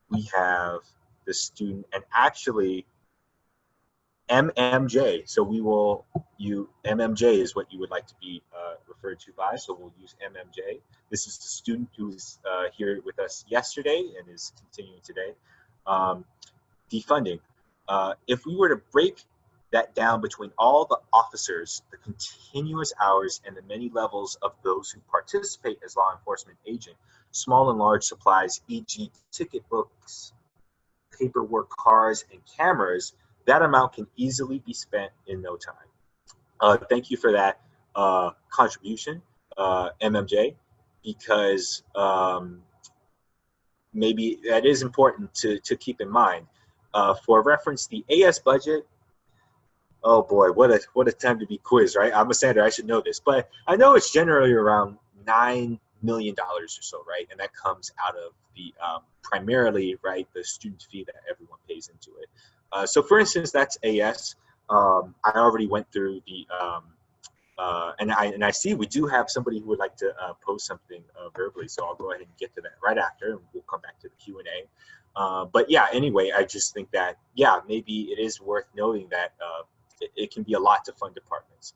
the student, and actually MMJ. So we will, MMJ is what you would like to be referred to by, so we'll use MMJ. This is the student who's here with us yesterday and is continuing today. Defunding. If we were to break that down between all the officers, the continuous hours, and the many levels of those who participate as law enforcement agent, small and large supplies, e.g. ticket books, paperwork, cars, and cameras, that amount can easily be spent in no time. Thank you for that contribution, MMJ, because maybe that is important to keep in mind. For reference, the AS budget, oh boy, what a time to be quizzed, right? I'm a Sander, I should know this, but I know it's generally around $9 million or so, right? And that comes out of the primarily, right, the student fee that everyone pays into it. So for instance, that's AS. I already went through the and I see we do have somebody who would like to post something verbally, so I'll go ahead and get to that right after, and we'll come back to the Q&A. But yeah, anyway, I just think that, yeah, maybe it is worth noting that it can be a lot to fund departments.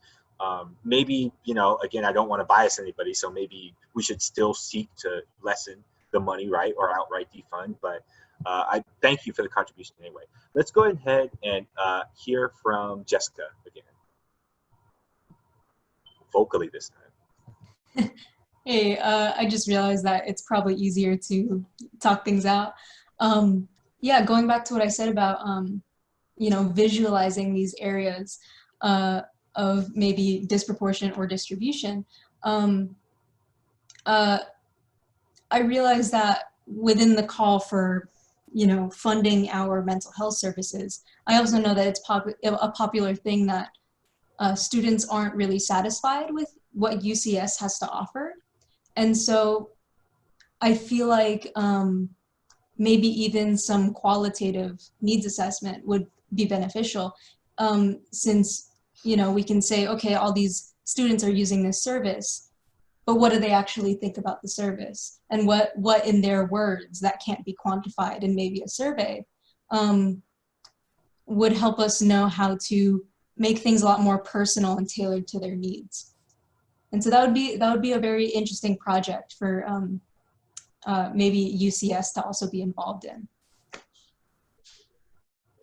Maybe, you know, again, I don't want to bias anybody, so maybe we should still seek to lessen the money, right, or outright defund, but I thank you for the contribution anyway. Let's go ahead and hear from Jessica again. Vocally this time. Hey, I just realized that it's probably easier to talk things out. Yeah, going back to what I said about, you know, visualizing these areas of maybe disproportionate or distribution, I realized that within the call for, you know, funding our mental health services, I also know that it's a popular thing that students aren't really satisfied with what UCS has to offer. And so I feel like maybe even some qualitative needs assessment would be beneficial, since, you know, we can say, okay, all these students are using this service, but what do they actually think about the service? And what in their words that can't be quantified in maybe a survey would help us know how to make things a lot more personal and tailored to their needs. And so that would be a very interesting project for maybe UCS to also be involved in.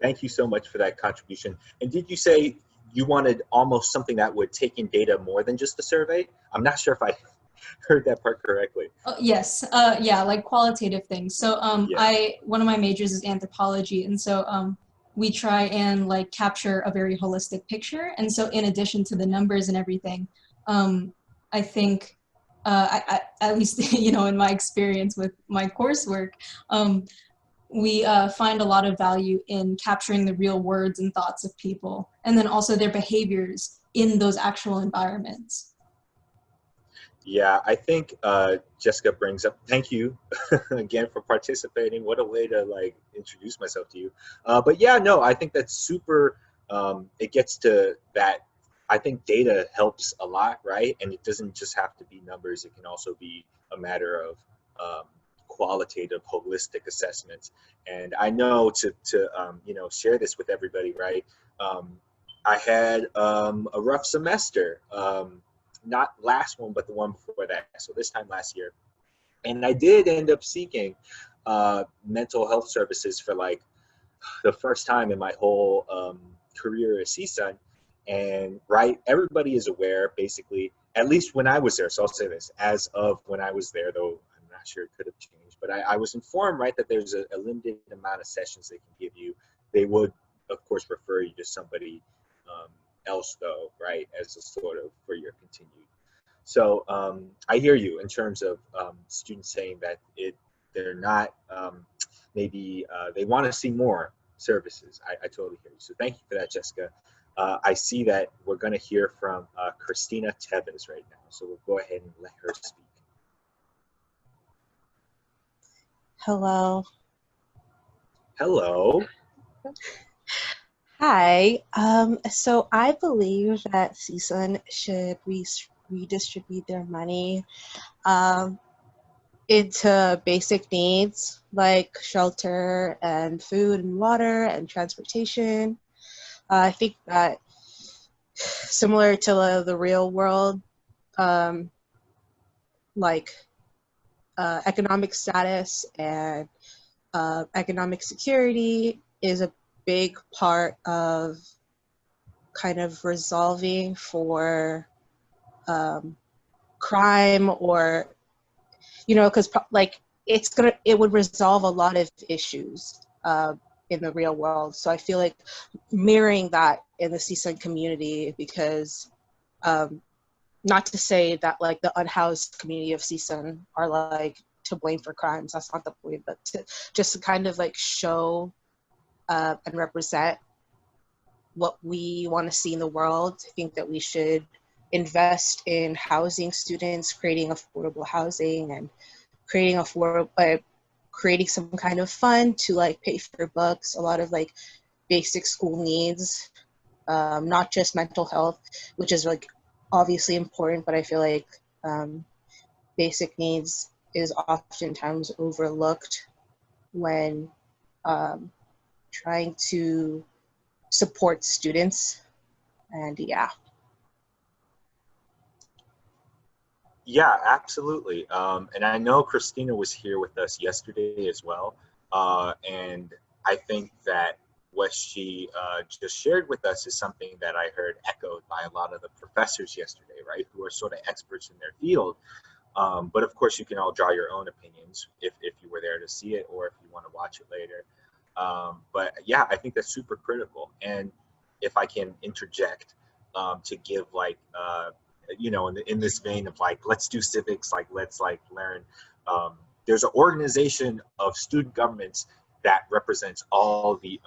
Thank you so much for that contribution. And did you say you wanted almost something that would take in data more than just a survey? I'm not sure if I heard that part correctly. Yes, yeah, like qualitative things. So Yeah. one of my majors is anthropology, and so we try and like capture a very holistic picture. And so in addition to the numbers and everything, I think, at least, you know, in my experience with my coursework, we find a lot of value in capturing the real words and thoughts of people, and then also their behaviors in those actual environments. Yeah, I think Jessica brings up, thank you again for participating. What a way to like introduce myself to you. But yeah, no, I think that's super, it gets to that. I think data helps a lot, right? And it doesn't just have to be numbers. It can also be a matter of qualitative, holistic assessments. And I know to you know, share this with everybody, right? I had a rough semester. Not last one, but the one before that. So this time last year. And I did end up seeking mental health services for like the first time in my whole career at CSUN. And right, everybody is aware, basically, at least when I was there. So I'll say this, as of when I was there, though I'm not sure it could have changed, but I was informed, right, that there's a limited amount of sessions they can give you. They would, of course, refer you to somebody else, though, right, as a sort of for your continued. So I hear you in terms of students saying that they're not, maybe they want to see more services. I totally hear you. So thank you for that, Jessica. I see that we're going to hear from Christina Tevez right now. So we'll go ahead and let her speak. Hello. Hello. Hi. So I believe that CSUN should redistribute their money into basic needs like shelter and food and water and transportation. I think that similar to the real world, like economic status and economic security is a big part of kind of resolving for crime, or, you know, because like it would resolve a lot of issues in the real world. So I feel like mirroring that in the CSUN community, because not to say that like the unhoused community of CSUN are like to blame for crimes, that's not the point, but just to kind of like show and represent what we want to see in the world. I think that we should invest in housing students, creating affordable housing, and creating some kind of fund to like pay for books, a lot of like basic school needs, not just mental health, which is like obviously important, but I feel like basic needs is oftentimes overlooked when trying to support students. And yeah. Yeah, absolutely. And I know Christina was here with us yesterday as well. And I think that what she just shared with us is something that I heard echoed by a lot of the professors yesterday, right, who are sort of experts in their field. But of course, you can all draw your own opinions if you were there to see it or if you want to watch it later. But yeah, I think that's super critical. And if I can interject to give like, you know, in this vein of like, let's do civics, like let's like learn. There's an organization of student governments that represents all the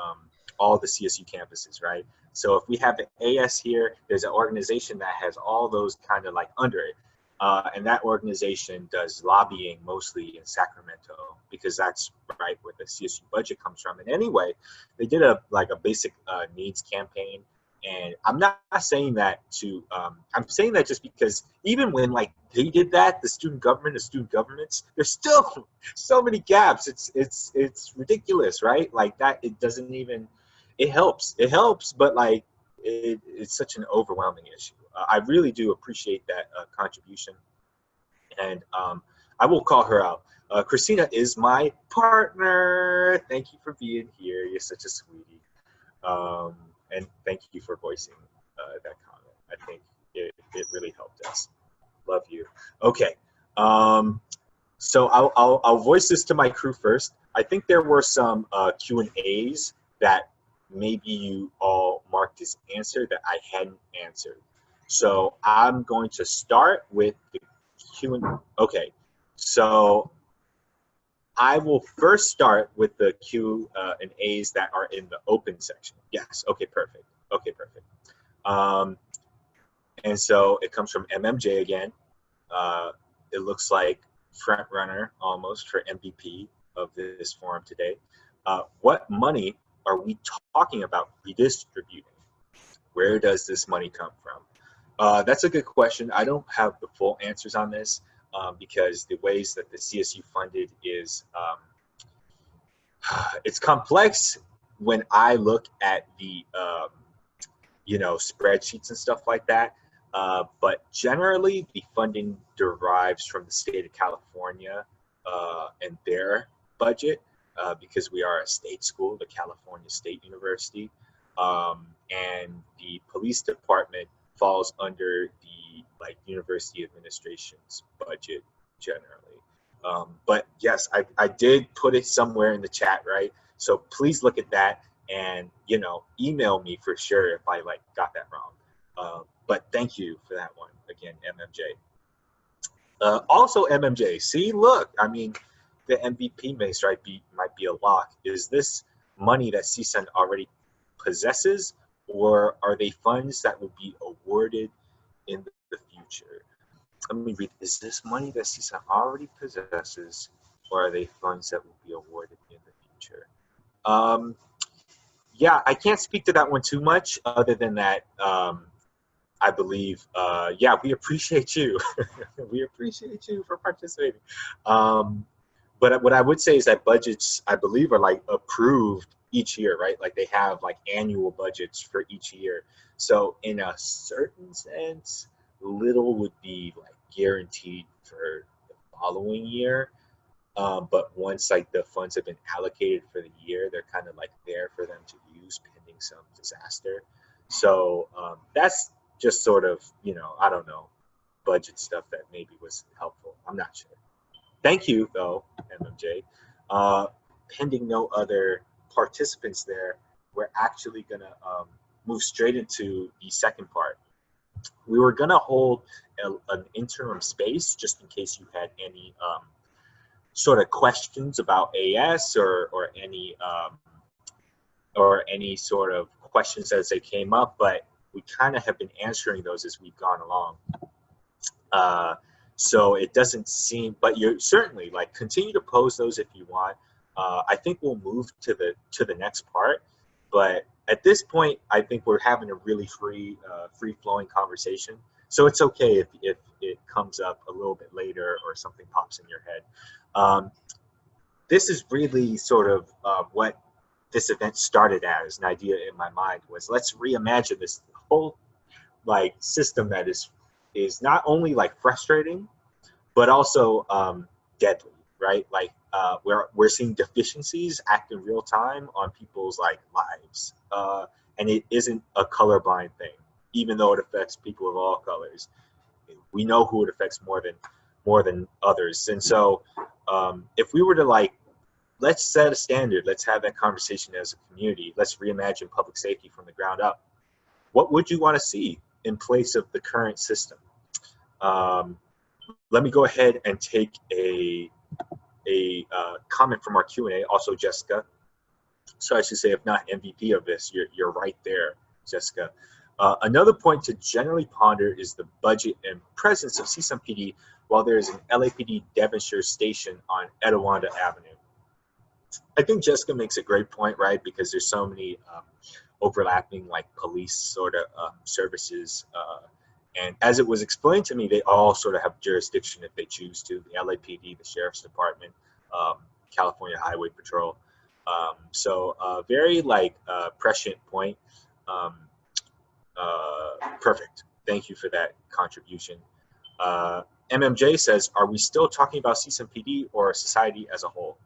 CSU campuses, right? So if we have the AS here, there's an organization that has all those kind of like under it. And that organization does lobbying mostly in Sacramento because that's right where the CSU budget comes from. And anyway, they did a basic needs campaign. And I'm not saying that to, I'm saying that just because even when like they did that, the student governments, there's still so many gaps. It's ridiculous, right? Like that, it doesn't even, it helps, but like it's such an overwhelming issue. I really do appreciate that contribution. And I will call her out. Christina is my partner. Thank you for being here. You're such a sweetie. And thank you for voicing that comment. I think it really helped us. Love you. Okay. So I'll voice this to my crew first. I think there were some Q&As that maybe you all marked as answered that I hadn't answered. So I'm going to start with the Q&A. Okay. So I will first start with the Q&As that are in the open section. Yes, okay, perfect. Okay, perfect. And so it comes from MMJ again. It looks like front runner almost for MVP of this forum today. What money are we talking about redistributing? Where does this money come from? That's a good question. I don't have the full answers on this. Because the ways that the CSU funded is, it's complex when I look at the, you know, spreadsheets and stuff like that. But generally, the funding derives from the state of California and their budget because we are a state school, the California State University. And the police department falls under the university administration's budget generally. But yes, I did put it somewhere in the chat, right? So please look at that and, you know, email me for sure if I got that wrong. But thank you for that one again, MMJ. Also MMJ, see, look, I mean, the MVP might be a lock. Is this money that CSUN already possesses, or are they funds that will be awarded in the future? Let me read. Is this money that CSUN already possesses, or are they funds that will be awarded in the future? Yeah, I can't speak to that one too much other than that I believe, yeah, we appreciate you. We appreciate you for participating. But what I would say is that budgets, I believe, are approved each year, right? Like they have annual budgets for each year. So in a certain sense, little would be guaranteed for the following year. But once the funds have been allocated for the year, they're kind of there for them to use pending some disaster. So that's just sort of, I don't know, budget stuff that maybe was helpful. I'm not sure. Thank you though, MMJ. Pending no other participants there, we're actually gonna move straight into the second part. We were gonna hold an interim space just in case you had any sort of questions about AS or any sort of questions as they came up, but we kind of have been answering those as we've gone along. So it doesn't seem, but you're certainly like continue to pose those if you want. I think we'll move to the next part, but at this point, I think we're having a really free flowing conversation. So it's okay if it comes up a little bit later or something pops in your head. This is really sort of what this event started as. An idea in my mind was, let's reimagine this whole like system that is not only like frustrating, but also deadly, right? Like we're seeing deficiencies act in real time on people's like lives, and it isn't a colorblind thing, even though it affects people of all colors. We know who it affects more than others, and so if we were to like, let's set a standard, let's have that conversation as a community, let's reimagine public safety from the ground up. What would you want to see in place of the current system? Let me go ahead and take a comment from our Q&A. Also, Jessica. So I should say, if not MVP of this, you're right there, Jessica. Another point to generally ponder is the budget and presence of CSUN PD while there is an LAPD Devonshire station on Etiwanda Avenue. I think Jessica makes a great point, right? Because there's so many overlapping like police sort of services. And as it was explained to me, they all sort of have jurisdiction if they choose to. The LAPD, the Sheriff's Department, California Highway Patrol. So very like prescient point. Perfect. Thank you for that contribution. MMJ says, are we still talking about CSUN PD or society as a whole?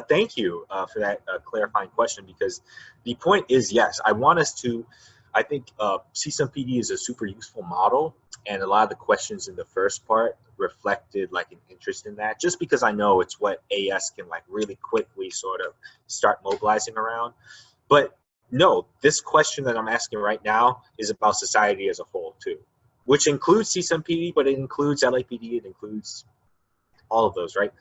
Thank you for that clarifying question, because the point is, yes, I want us to, I think CSUN PD is a super useful model, and a lot of the questions in the first part reflected like an interest in that, just because I know it's what AS can like really quickly sort of start mobilizing around. But no, this question that I'm asking right now is about society as a whole too, which includes CSUN PD, but it includes LAPD, it includes all of those, right?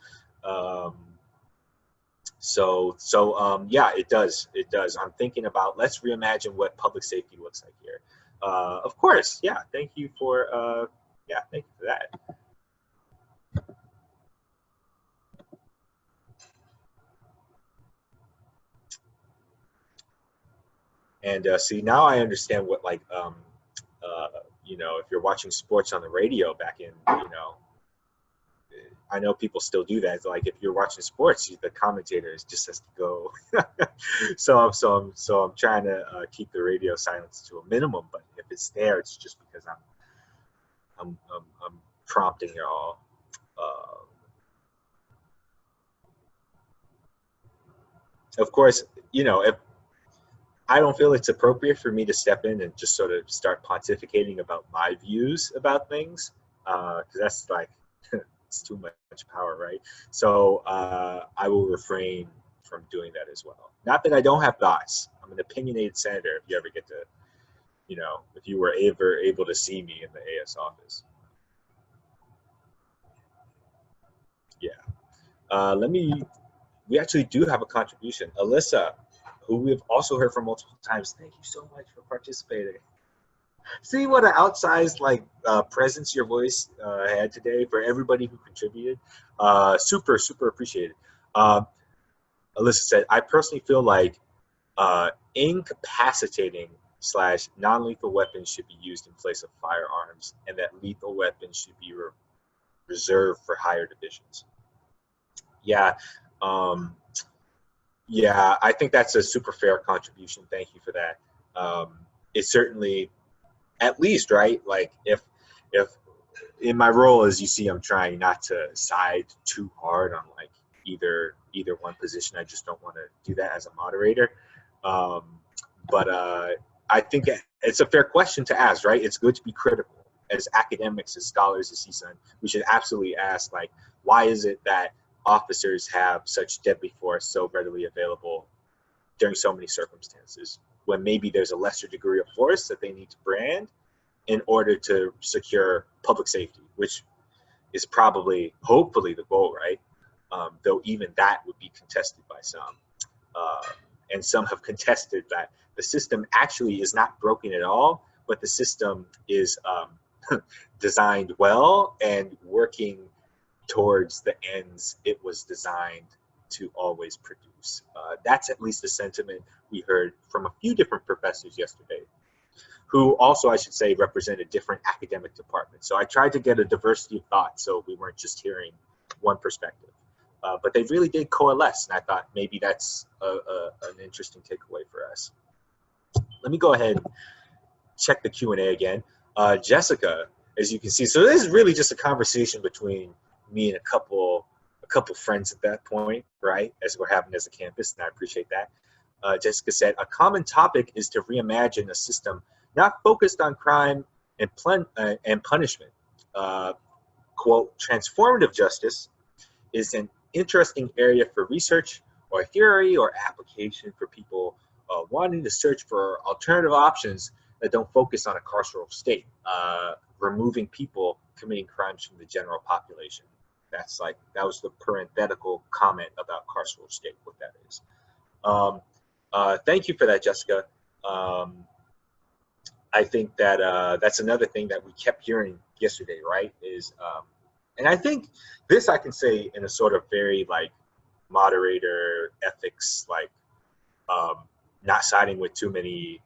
Yeah, it does. It does. I'm thinking about, let's reimagine what public safety looks like here. Of course, yeah. Thank you for thank you for that. And see, now I understand what like you know, if you're watching sports on the radio back in, you know, I know people still do that. Like if you're watching sports, the commentator just has to go. so I'm trying to keep the radio silence to a minimum. But if it's there, it's just because I'm prompting it all. Of course, you know, if I don't feel it's appropriate for me to step in and just sort of start pontificating about my views about things, because that's like it's too much power, right? So I will refrain from doing that as well. Not that I don't have thoughts. I'm an opinionated senator. If you ever get to, you know, if you were ever able to see me in the AS office. Yeah. We actually do have a contribution. Alyssa, who we've also heard from multiple times, thank you so much for participating. See what an outsized like presence your voice had today for everybody who contributed. Super appreciated. Alyssa said, I personally feel like incapacitating / non-lethal weapons should be used in place of firearms, and that lethal weapons should be reserved for higher divisions. Yeah. Yeah, I think that's a super fair contribution. Thank you for that. It's certainly, at least, right? Like if in my role, as you see, I'm trying not to side too hard on like either one position. I just don't want to do that as a moderator. But I think it's a fair question to ask, right? It's good to be critical. As academics, as scholars, as CSUN, we should absolutely ask, like, why is it that officers have such deadly force so readily available during so many circumstances, when maybe there's a lesser degree of force that they need to brand in order to secure public safety, which is probably, hopefully, the goal, right? Though even that would be contested by some. and some have contested that the system actually is not broken at all, but the system is designed well and working towards the ends it was designed to always produce. That's at least the sentiment we heard from a few different professors yesterday, who also, I should say, represented different academic departments. So I tried to get a diversity of thought so we weren't just hearing one perspective. But they really did coalesce, and I thought maybe that's an interesting takeaway for us. Let me go ahead and check the Q&A again. Jessica, as you can see, so this is really just a conversation between me and a couple friends at that point, right, as we're having as a campus, and I appreciate that. Jessica said, a common topic is to reimagine a system not focused on crime and punishment. Quote, transformative justice is an interesting area for research or theory or application for people wanting to search for alternative options that don't focus on a carceral state, removing people committing crimes from the general population. That was the parenthetical comment about carceral state, what that is. Thank you for that, Jessica. I think that that's another thing that we kept hearing yesterday, right, is, and I think this I can say in a sort of very like moderator ethics, like not siding with too many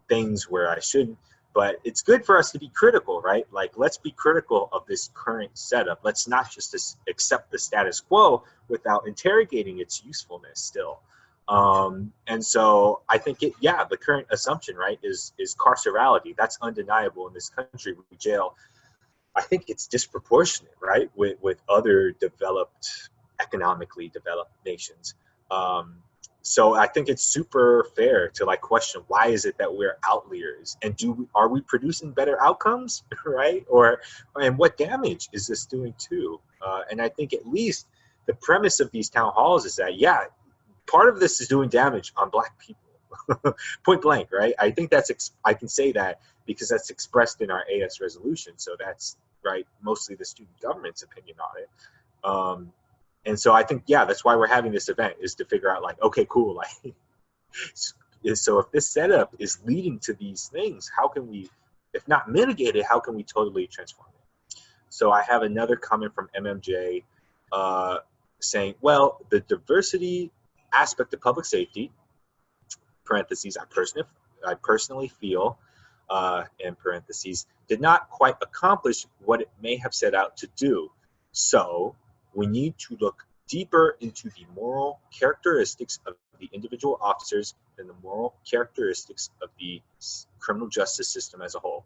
things where I shouldn't, but it's good for us to be critical, right? Like, let's be critical of this current setup. Let's not just accept the status quo without interrogating its usefulness still. And so I think the current assumption, right, is carcerality. That's undeniable in this country. We jail, I think it's disproportionate, right, with other economically developed nations. So I think it's super fair to like question, why is it that we're outliers, and are we producing better outcomes, right? And what damage is this doing too? And I think at least the premise of these town halls is that, yeah, part of this is doing damage on Black people, point blank, right? I think I can say that because that's expressed in our AS resolution. So that's right, mostly the student government's opinion on it. And so I think, yeah, that's why we're having this event, is to figure out like, okay, cool. Like, so if this setup is leading to these things, how can we, if not mitigate it, how can we totally transform it? So I have another comment from MMJ saying, well, the diversity aspect of public safety, parentheses, I personally feel, in parentheses, did not quite accomplish what it may have set out to do. So we need to look deeper into the moral characteristics of the individual officers than the moral characteristics of the criminal justice system as a whole.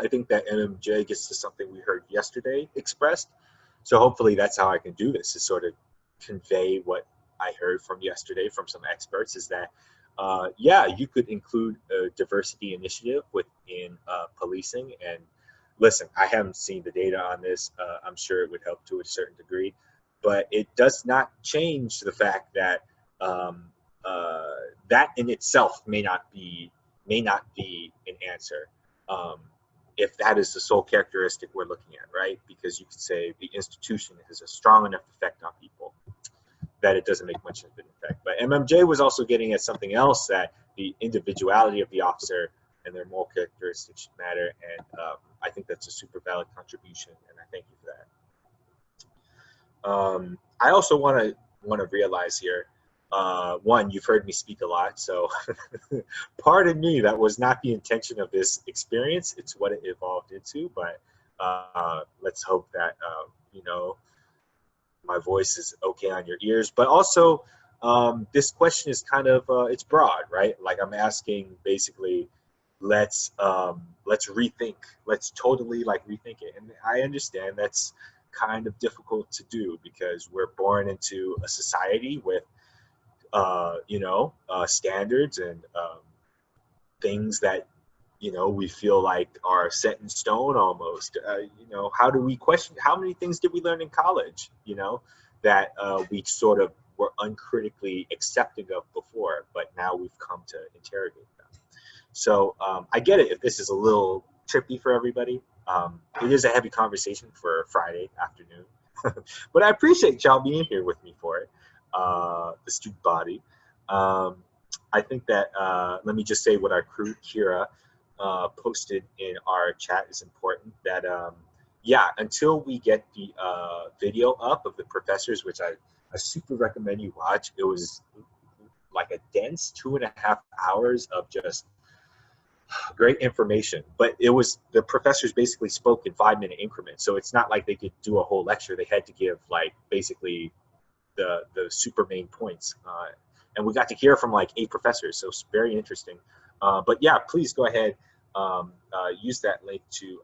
I think that MMJ gets to something we heard yesterday expressed. So hopefully that's how I can do this, is sort of convey what I heard from yesterday from some experts, is that, yeah, you could include a diversity initiative within policing. And listen, I haven't seen the data on this. I'm sure it would help to a certain degree, but it does not change the fact that that in itself may not be an answer. If that is the sole characteristic we're looking at, right? Because you could say the institution has a strong enough effect on people that it doesn't make much of an effect. But MMJ was also getting at something else, that the individuality of the officer and their moral characteristics should matter. And I think that's a super valid contribution, and I thank you for that. I also want to realize here, one, you've heard me speak a lot, so pardon me, that was not the intention of this experience. It's what it evolved into, but let's hope that, you know, my voice is okay on your ears. But also, this question is kind of, it's broad, right? Like, I'm asking basically, let's rethink, let's totally like rethink it. And I understand that's kind of difficult to do because we're born into a society with, you know, standards and things that, you know, we feel like are set in stone almost. You know, how do we question, how many things did we learn in college, you know, that we sort of were uncritically accepting of before, but now we've come to interrogate them. So I get it if this is a little trippy for everybody. It is a heavy conversation for Friday afternoon, but I appreciate y'all being here with me for it, the student body. I think that, let me just say what our crew, Kira, posted in our chat is important, that, yeah, until we get the video up of the professors, which I super recommend you watch. It was like a dense 2.5 hours of just great information, but it was, the professors basically spoke in 5-minute increments. So it's not like they could do a whole lecture. They had to give like basically the super main points. And we got to hear from like 8 professors. So it's very interesting. But yeah, please go ahead, use that link to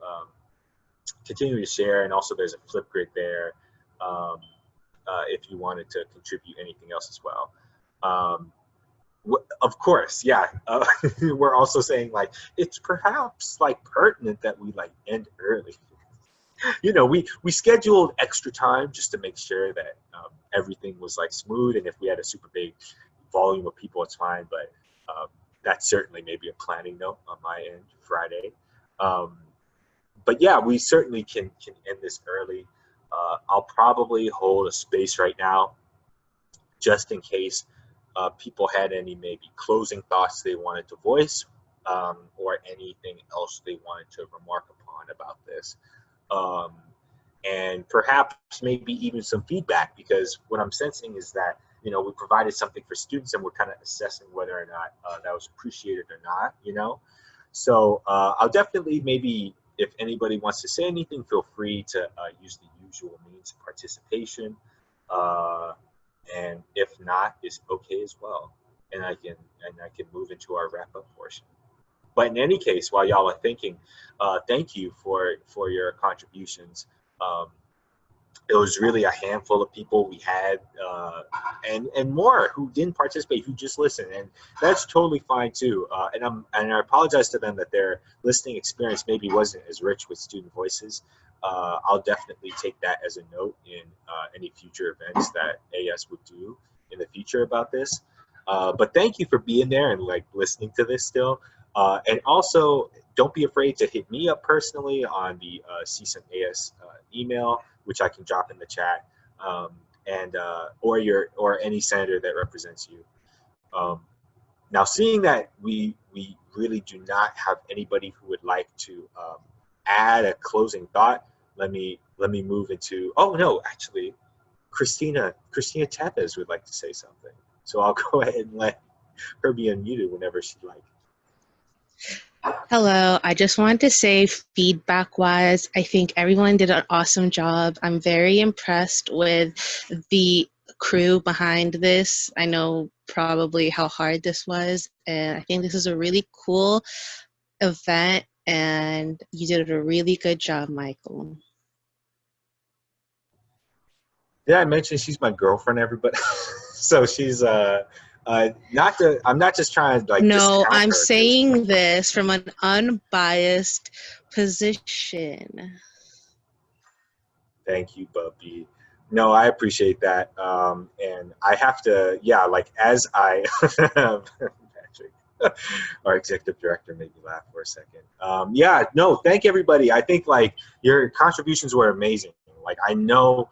continue to share. And also there's a Flipgrid there if you wanted to contribute anything else as well. Of course, yeah. We're also saying like it's perhaps like pertinent that we like end early. You know, we scheduled extra time just to make sure that everything was like smooth, and if we had a super big volume of people, it's fine. But that's certainly maybe a planning note on my end, Friday. But yeah, we certainly can end this early. I'll probably hold a space right now, just in case people had any maybe closing thoughts they wanted to voice, or anything else they wanted to remark upon about this. And perhaps maybe even some feedback, because what I'm sensing is that, you know, we provided something for students and we're kind of assessing whether or not that was appreciated or not, you know. So I'll definitely, maybe if anybody wants to say anything, feel free to use the usual means of participation. And if not, it's okay as well. And I can move into our wrap up portion. But in any case, while y'all are thinking, thank you for your contributions. It was really a handful of people we had, and more who didn't participate, who just listened, and that's totally fine too. And I apologize to them that their listening experience maybe wasn't as rich with student voices. I'll definitely take that as a note in any future events that AS would do in the future about this. But thank you for being there and like listening to this still. And also, don't be afraid to hit me up personally on the CSUN AS email, which I can drop in the chat, or any senator that represents you. Now, seeing that we really do not have anybody who would like to add a closing thought, let me move into, oh no, actually, Christina Tepes would like to say something. So I'll go ahead and let her be unmuted whenever she'd like. Hello, I just wanted to say, feedback-wise, I think everyone did an awesome job. I'm very impressed with the crew behind this. I know probably how hard this was, and I think this is a really cool event, and you did a really good job, Michael. Yeah, I mentioned she's my girlfriend, everybody. So she's I'm not just trying to like. No, I'm saying this from an unbiased position. Thank you, Bubby. No, I appreciate that. And I have to, yeah, like as I, Patrick, our executive director made me laugh for a second. Yeah, no, thank everybody. I think like your contributions were amazing. Like I know,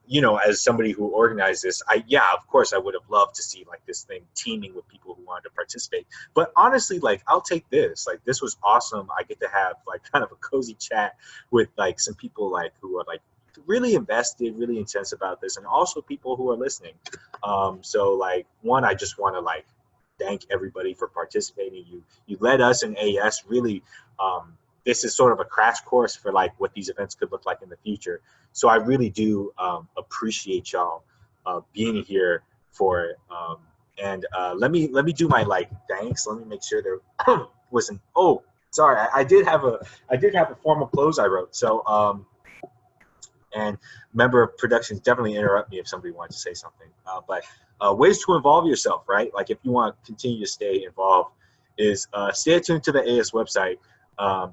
you know, as somebody who organized this, yeah, of course I would have loved to see like this thing teeming with people who wanted to participate. But honestly, like I'll take this. Like this was awesome. I get to have like kind of a cozy chat with like some people like who are like really invested, really intense about this, and also people who are listening. So like one, I just want to like thank everybody for participating. You led us in AS really. This is sort of a crash course for like what these events could look like in the future. So I really do appreciate y'all being here for it. And let me do my like thanks. Let me make sure there wasn't. Oh, sorry, I did have a formal close I wrote. So and member of productions, definitely interrupt me if somebody wants to say something. But ways to involve yourself, right? Like if you want to continue to stay involved, is stay tuned to the AS website.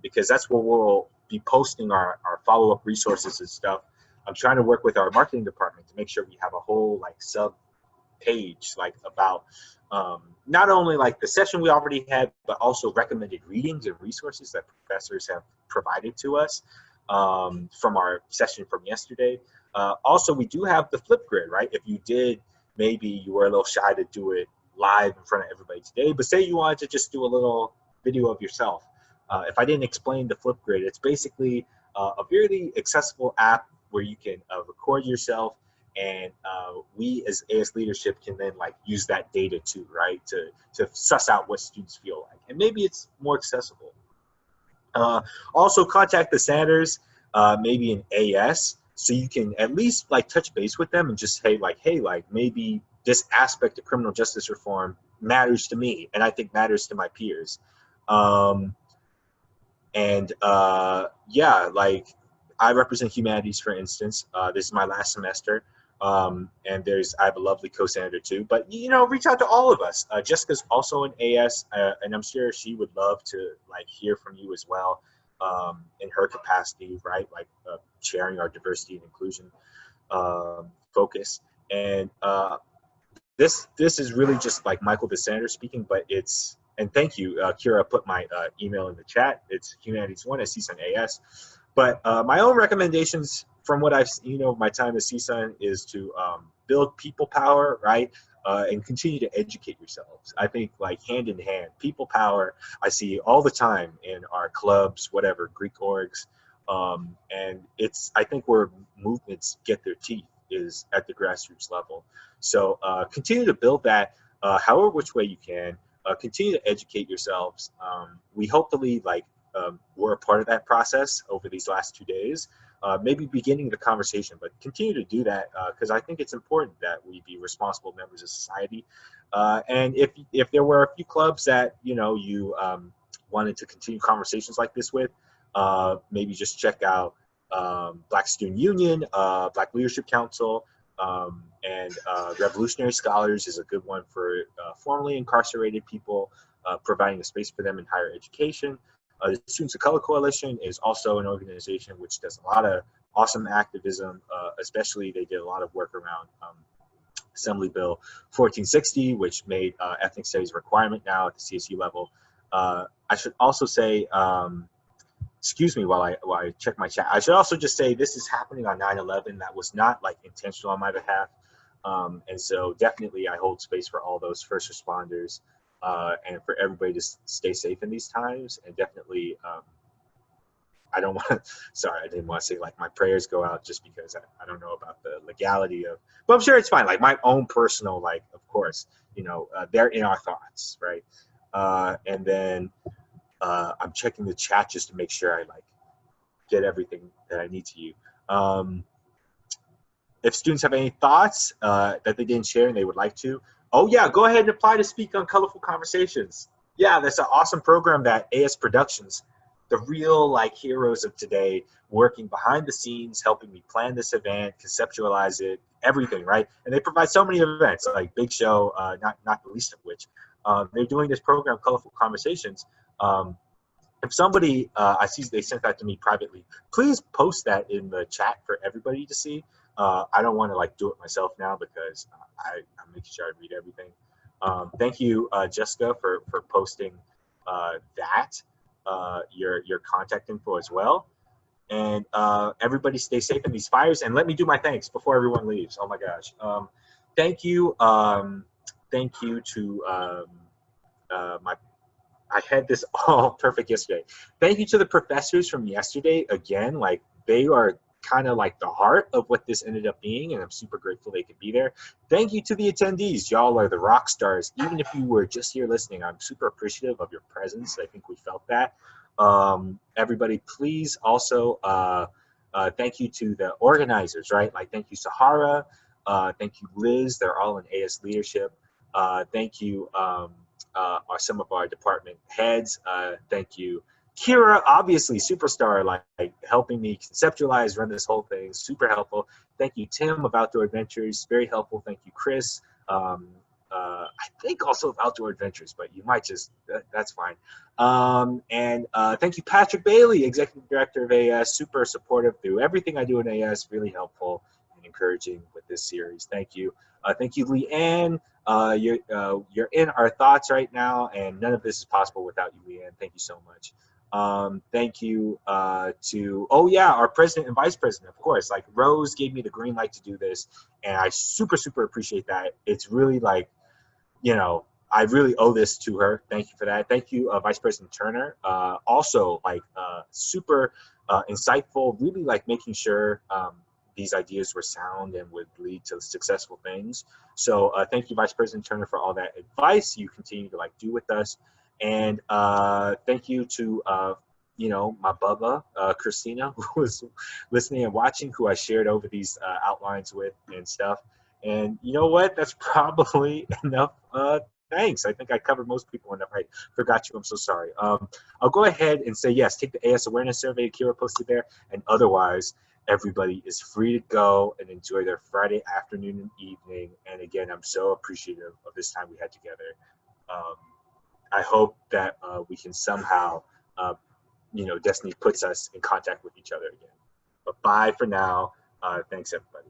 Because that's where we'll be posting our follow-up resources and stuff. I'm trying to work with our marketing department to make sure we have a whole like sub page like about not only like the session we already had, but also recommended readings and resources that professors have provided to us from our session from yesterday. Also, we do have the Flipgrid, right? If you did, maybe you were a little shy to do it live in front of everybody today, but say you wanted to just do a little video of yourself. If I didn't explain the Flipgrid, it's basically a really accessible app where you can record yourself, and we as AS leadership can then like use that data too, right, to suss out what students feel like, and maybe it's more accessible. Also contact the senators, maybe in AS, so you can at least like touch base with them and just say like, hey, like maybe this aspect of criminal justice reform matters to me, and I think matters to my peers. Yeah, like I represent humanities, for instance. This is my last semester, and I have a lovely co-senator too. But you know, reach out to all of us. Jessica's also in AS, and I'm sure she would love to like hear from you as well, in her capacity, right? Like sharing our diversity and inclusion focus. And this is really just like Michael the senator speaking, but it's. And thank you, Kira put my email in the chat. It's humanities1@CSUN.AS. But my own recommendations from what I've seen over my time at CSUN is to build people power, right? And continue to educate yourselves. I think like hand in hand, people power, I see all the time in our clubs, whatever, Greek orgs. And I think where movements get their teeth is at the grassroots level. So continue to build that however which way you can. Continue to educate yourselves. We hopefully we're a part of that process over these last 2 days, maybe beginning the conversation, but continue to do that because I think it's important that we be responsible members of society. And if there were a few clubs that you wanted to continue conversations like this with, maybe just check out Black Student Union, Black Leadership Council, and Revolutionary Scholars is a good one for formerly incarcerated people, providing a space for them in higher education. The Students of Color Coalition is also an organization which does a lot of awesome activism, especially they did a lot of work around Assembly Bill 1460, which made ethnic studies a requirement now at the CSU level. I should also say, excuse me while I check my chat. I should also just say this is happening on 9/11. That was not like intentional on my behalf. And so definitely I hold space for all those first responders and for everybody to stay safe in these times. And definitely, I don't want to, sorry, I didn't want to say like my prayers go out just because I don't know about the legality of, but I'm sure it's fine. Like my own personal, like, of course, they're in our thoughts, right? And then, I'm checking the chat just to make sure I like get everything that I need to you. If students have any thoughts that they didn't share and they would like to, oh yeah, go ahead and apply to speak on Colorful Conversations. Yeah, that's an awesome program that AS Productions, the real like heroes of today, working behind the scenes, helping me plan this event, conceptualize it, everything, right? And they provide so many events, like Big Show, not the least of which. They're doing this program, Colorful Conversations. If somebody, I see they sent that to me privately, please post that in the chat for everybody to see. I don't want to like do it myself now because I'm making sure I read everything. Thank you, Jessica, for posting that, your contact info as well. And everybody stay safe in these fires. And let me do my thanks before everyone leaves. Oh my gosh. Thank you to I had this all perfect yesterday. Thank you to the professors from yesterday. Again, like they are kind of like the heart of what this ended up being, and I'm super grateful they could be there. Thank you to the attendees. Y'all are the rock stars. Even if you were just here listening, I'm super appreciative of your presence. I think we felt that. Everybody, please also thank you to the organizers, right? Like thank you, Sahara. Thank you, Liz. They're all in AS leadership. Thank you, are some of our department heads. Thank you, Kira, obviously superstar, like helping me conceptualize, run this whole thing, super helpful. Thank you, Tim of Outdoor Adventures, very helpful. Thank you, Chris. I think also of Outdoor Adventures, but you might just, that's fine. And thank you, Patrick Bailey, Executive Director of AS, super supportive through everything I do in AS, really helpful and encouraging with this series. Thank you. Thank you, Leanne. You're in our thoughts right now, and none of this is possible without you, Leanne. Thank you so much. Thank you to, oh yeah, our president and vice president, of course. Like Rose gave me the green light to do this, and I super appreciate that. It's really like, I really owe this to her. Thank you for that. Thank you, Vice President Turner. Also, like super insightful, really like making sure these ideas were sound and would lead to successful things. So thank you, Vice President Turner, for all that advice you continue to like do with us. And thank you to you know, my Bubba, Christina, who was listening and watching, who I shared over these outlines with and stuff. And you know what? That's probably enough. Thanks. I think I covered most people enough. I forgot you. I'm so sorry. I'll go ahead and say yes. Take the AS awareness survey Kira posted there, and otherwise, everybody is free to go and enjoy their Friday afternoon and evening. And again, I'm so appreciative of this time we had together. I hope that we can somehow, you know, destiny puts us in contact with each other again. But bye for now. Thanks, everybody.